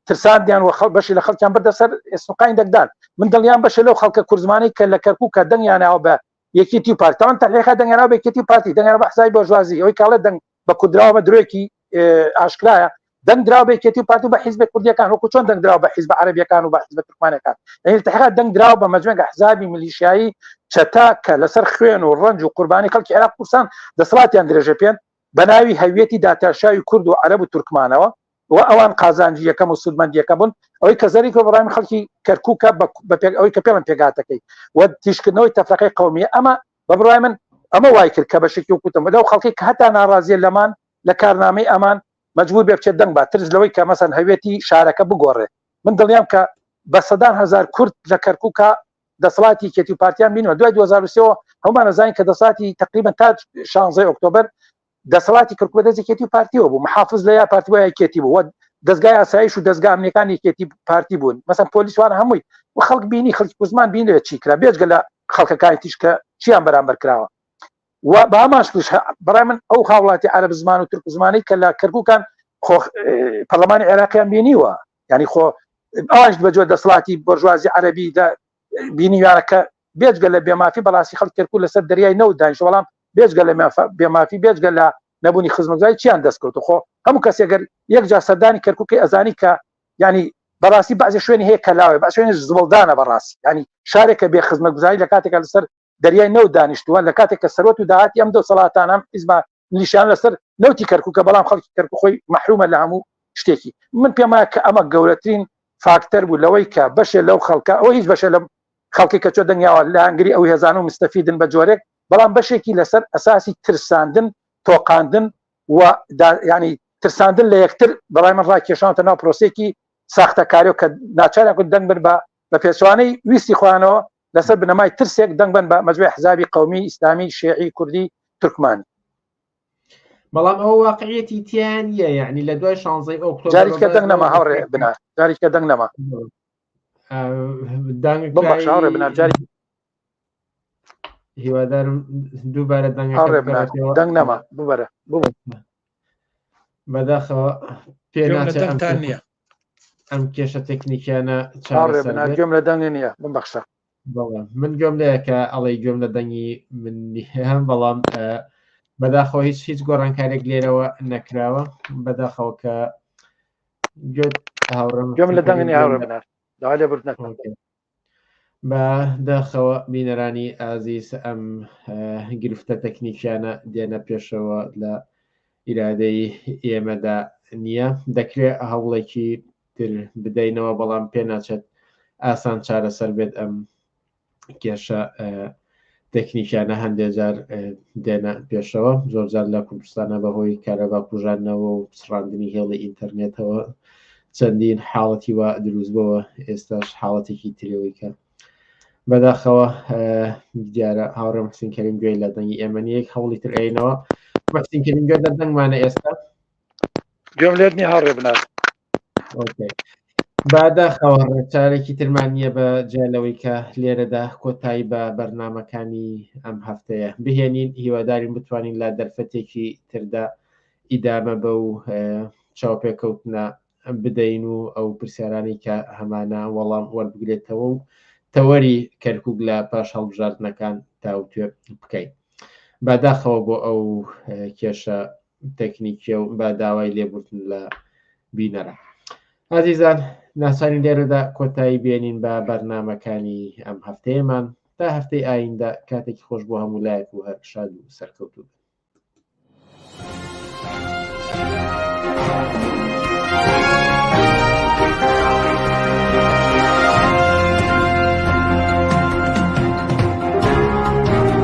ترساندیان و بەشی لە خەڵکیان بەردەسەر ئێسنوقانی دەکدان من دڵیان بەشە لەو خەڵکە کوردزمانی کە لە کەرکووکە دەنگیاناوە بە یەکێتی و پارتیان تەحلیقا دەنگیاناوە بە یەکێتی و پارتی دەنگیانە بە حسابی بۆرژوازی ئەوەی کاڵێ دەنگ بە کوردراوە درۆیەکی ئاشکرایە دەنگدراوە بە یەکێتی و پارتی و بە حیزب کوردیەکان وەکو چۆن دەنگدراوە بە حیزب عەرەبیەکان و بە حیزب تورکمانەکان یعنی تەحلیقا دەنگدراوە بە مەجموعەیەک ئەحزابی میلیشیایی چەتا کە لەسەر خوێن و ڕەنج و قوربانی خەڵکی عێراق کوردستان دەسەڵاتیان درێژە پێن بەناوی هەویەتی داتاشاوی کورد و عەرەب و تورکمانەوە و ئەوان قازانجی یەکەم و سودمەندیەکە بوون ئەوەی کە زەریکە بەڕای خەڵکی کەرکووکە ئەوەی کە پێڵم پێگاتەکەی و تیشکردنەوەی تەفرەقەی قەومیە ئەمە بە بڕای من ئەمە وای کرد کە بەشێکی وەکوتم لەو خەڵکی کە هەتا ناڕازیە لەمان لە کارنامەی ئەمان مەجبور بێ بچێت دەنگ بات ترس لەوەی کە مەسەن هەوێتی شارەکە بگۆڕێ من دڵنیام کە بە سەدان هەزار کورد لە کەرکووکە دەسەڵاتی کێتی و پارتیان بینەوە دوای 2023 هەمومان نەزانین کە دەسەڵاتی تقریبا تا 16 ئۆکتۆبر دەسەڵاتی کردکوە دەستێکێتی و پارتیەوە بوو محافظ لە یا پارتیوە یەکێتی بوو دەستگای ئاسایش و دەستگا ئەمنیەکان یەکێتی پارتی بوون مەسەن پۆلیسوان هەمووی و خەڵک بینی خەڵکی کوردستان بینی چی کرا بێجگە لە خەڵکەکانی تیش کە چیان بەرامبەر کراوە و بە ئاماشش بەڕای من ئەو هاوڵاتی عەرەب زمان و تورک زمانی کە لە کەرکووکان پەرلەمانی عێراقیان بینیوە ینی خۆ ئەوانش بەجۆ دەسەڵاتی بۆرژوازی عەرەبی بینیوانەکە بێجگە لە بێمافی بەڕاستی خەڵک کەرکوو لەسەر دەریای نەوت دانیشتە بەڵام بێجگە لە بێمافی بێجگە لە نەبوونی خزمەتگوزاری چیان دەستکەوت خۆ هەموو کەسێگەر یەکجار سەردانی کەرکووکی ئەزانی کە ینی بەڕاستی بەعزی شوێنی هەیە کەلاوێ بە شوێنی زبڵدانە بەڕاستی ینی شارێکە بێ خزمەتگوزاری لە کاتێکە لەسەر دەریای نەوت دانیشتووە لە کاتێک کە سەرۆت و داهاتی ئەم دەسەڵاتان ئەم حیزبە نیشان لەسەر نەوتی کەرکووکە بەڵام خەڵکی کەرکوو خۆی مەحرومە لە هەموو شتێکی من پێم وایە کە ئەمە گەورەترین فاکتەر بوو لەوەی کە بەشێ لەو خەڵکە ئەوە هیچ بەشە لە خەڵکی کە چۆ دەنگیاوە لە هەنگری ئەو هێزان و مستەفیدن بە جۆرێک بەڵام بەشێکی لەسەر ئەساسی ترساندن تۆقاندن و ینی ترساندن لە یەکتر بەڵای من ڕاکێشانەوە ناو پرۆسێکی ساختەکاری و کە ناچارێک دەنگ بن بە پێچوانەی ویستی خوانەوە لەسەر بنەمای ترسێک دەنگ بن بە مەجموعی حزابی قەومی ئیسلامی شیعی کوردی تورکمانی بەڵام ئەو واقعیەتی تیان نیە یعنی لە دوای 16 ئۆکتۆبر جاریکە دەنگ نەما هەوڕێ بنا جاریکە دەنگ نەما بەخش هەوڕێ بنا جاری هیوادارم دووبارە دەنگ نەما ببەرە بەداخەوە پێ ناچێت ئەم کێشە تەکنیکیانە گوێم لە دەنگ نییە ببەخشە من گوێم لەیە کە ئەڵێ گوێم لە دەنگی من هەم بەڵام بەداخەوە هیچ گۆڕانکارێک لێرەوە نەکراوە بەداخەوە کە گوێم لە دەنگنی هاوڕێ بنار داوا لێ برد نەکەم بەداخەوە بینەرانی ئازیز ئەم گرفتە تەکنیکیانە دێنە پێشەوە لە ئیرادەی ئێمەدا نییە دەکرێت هەوڵێکی تر بدەینەوە بەڵام پێ ناچێت ئاسان چارەسەر بێت ئەم کێشە تەکنیکیانە هەندێک جار دێنە پێشەوە زۆرجار لە کوردستانە بەهۆی کارەبا کوژانەوە و سڕاندنی هێڵی ئینتەرنێتەوە چەندین حاڵەتی وە دروستبەوە ئێستاش حاڵەتێکی ترەوەی کە بەداخەوە دیارە هاوڕێم حسین کەریم گوێی لە دەنگی ئێمەنیەک هەوڵی تر ئەینەوە حسین کەریم گوێ لە دەنگمانە ئێستا گوێم لێت نی هاوڕێ بنار باداخەوە ڕێچارێکی ترمان نییە بە جێلەوەی کە لێرەدا کۆتایی بە بەرنامەکانی ئەم هەفتەیە بهێنین هیوادارین بتوانین لە دەرفەتێکی تردا ئیدامە بە و چاوپێکەوتنە بدەین و ئەو پرسیارانی کە هەمانە وەڵام وەربگرێتەوە و تەوەری کەرکووک لە پاش هەڵبژاردنەکان تاوتوێ بکەین باداخەوە بۆ ئەو کێشە تەکنیکیە و با داوای لێبوردن لە بینەرە عزیزان ناسانی لێرەدا کۆتایی بێنین بە بەرنامەکانی ئەم هەفتەیەمان تا هەفتەی ئایندا کاتێکی خۆش بۆ هەموو لایەک و هەر شاد و سەرکەوتوو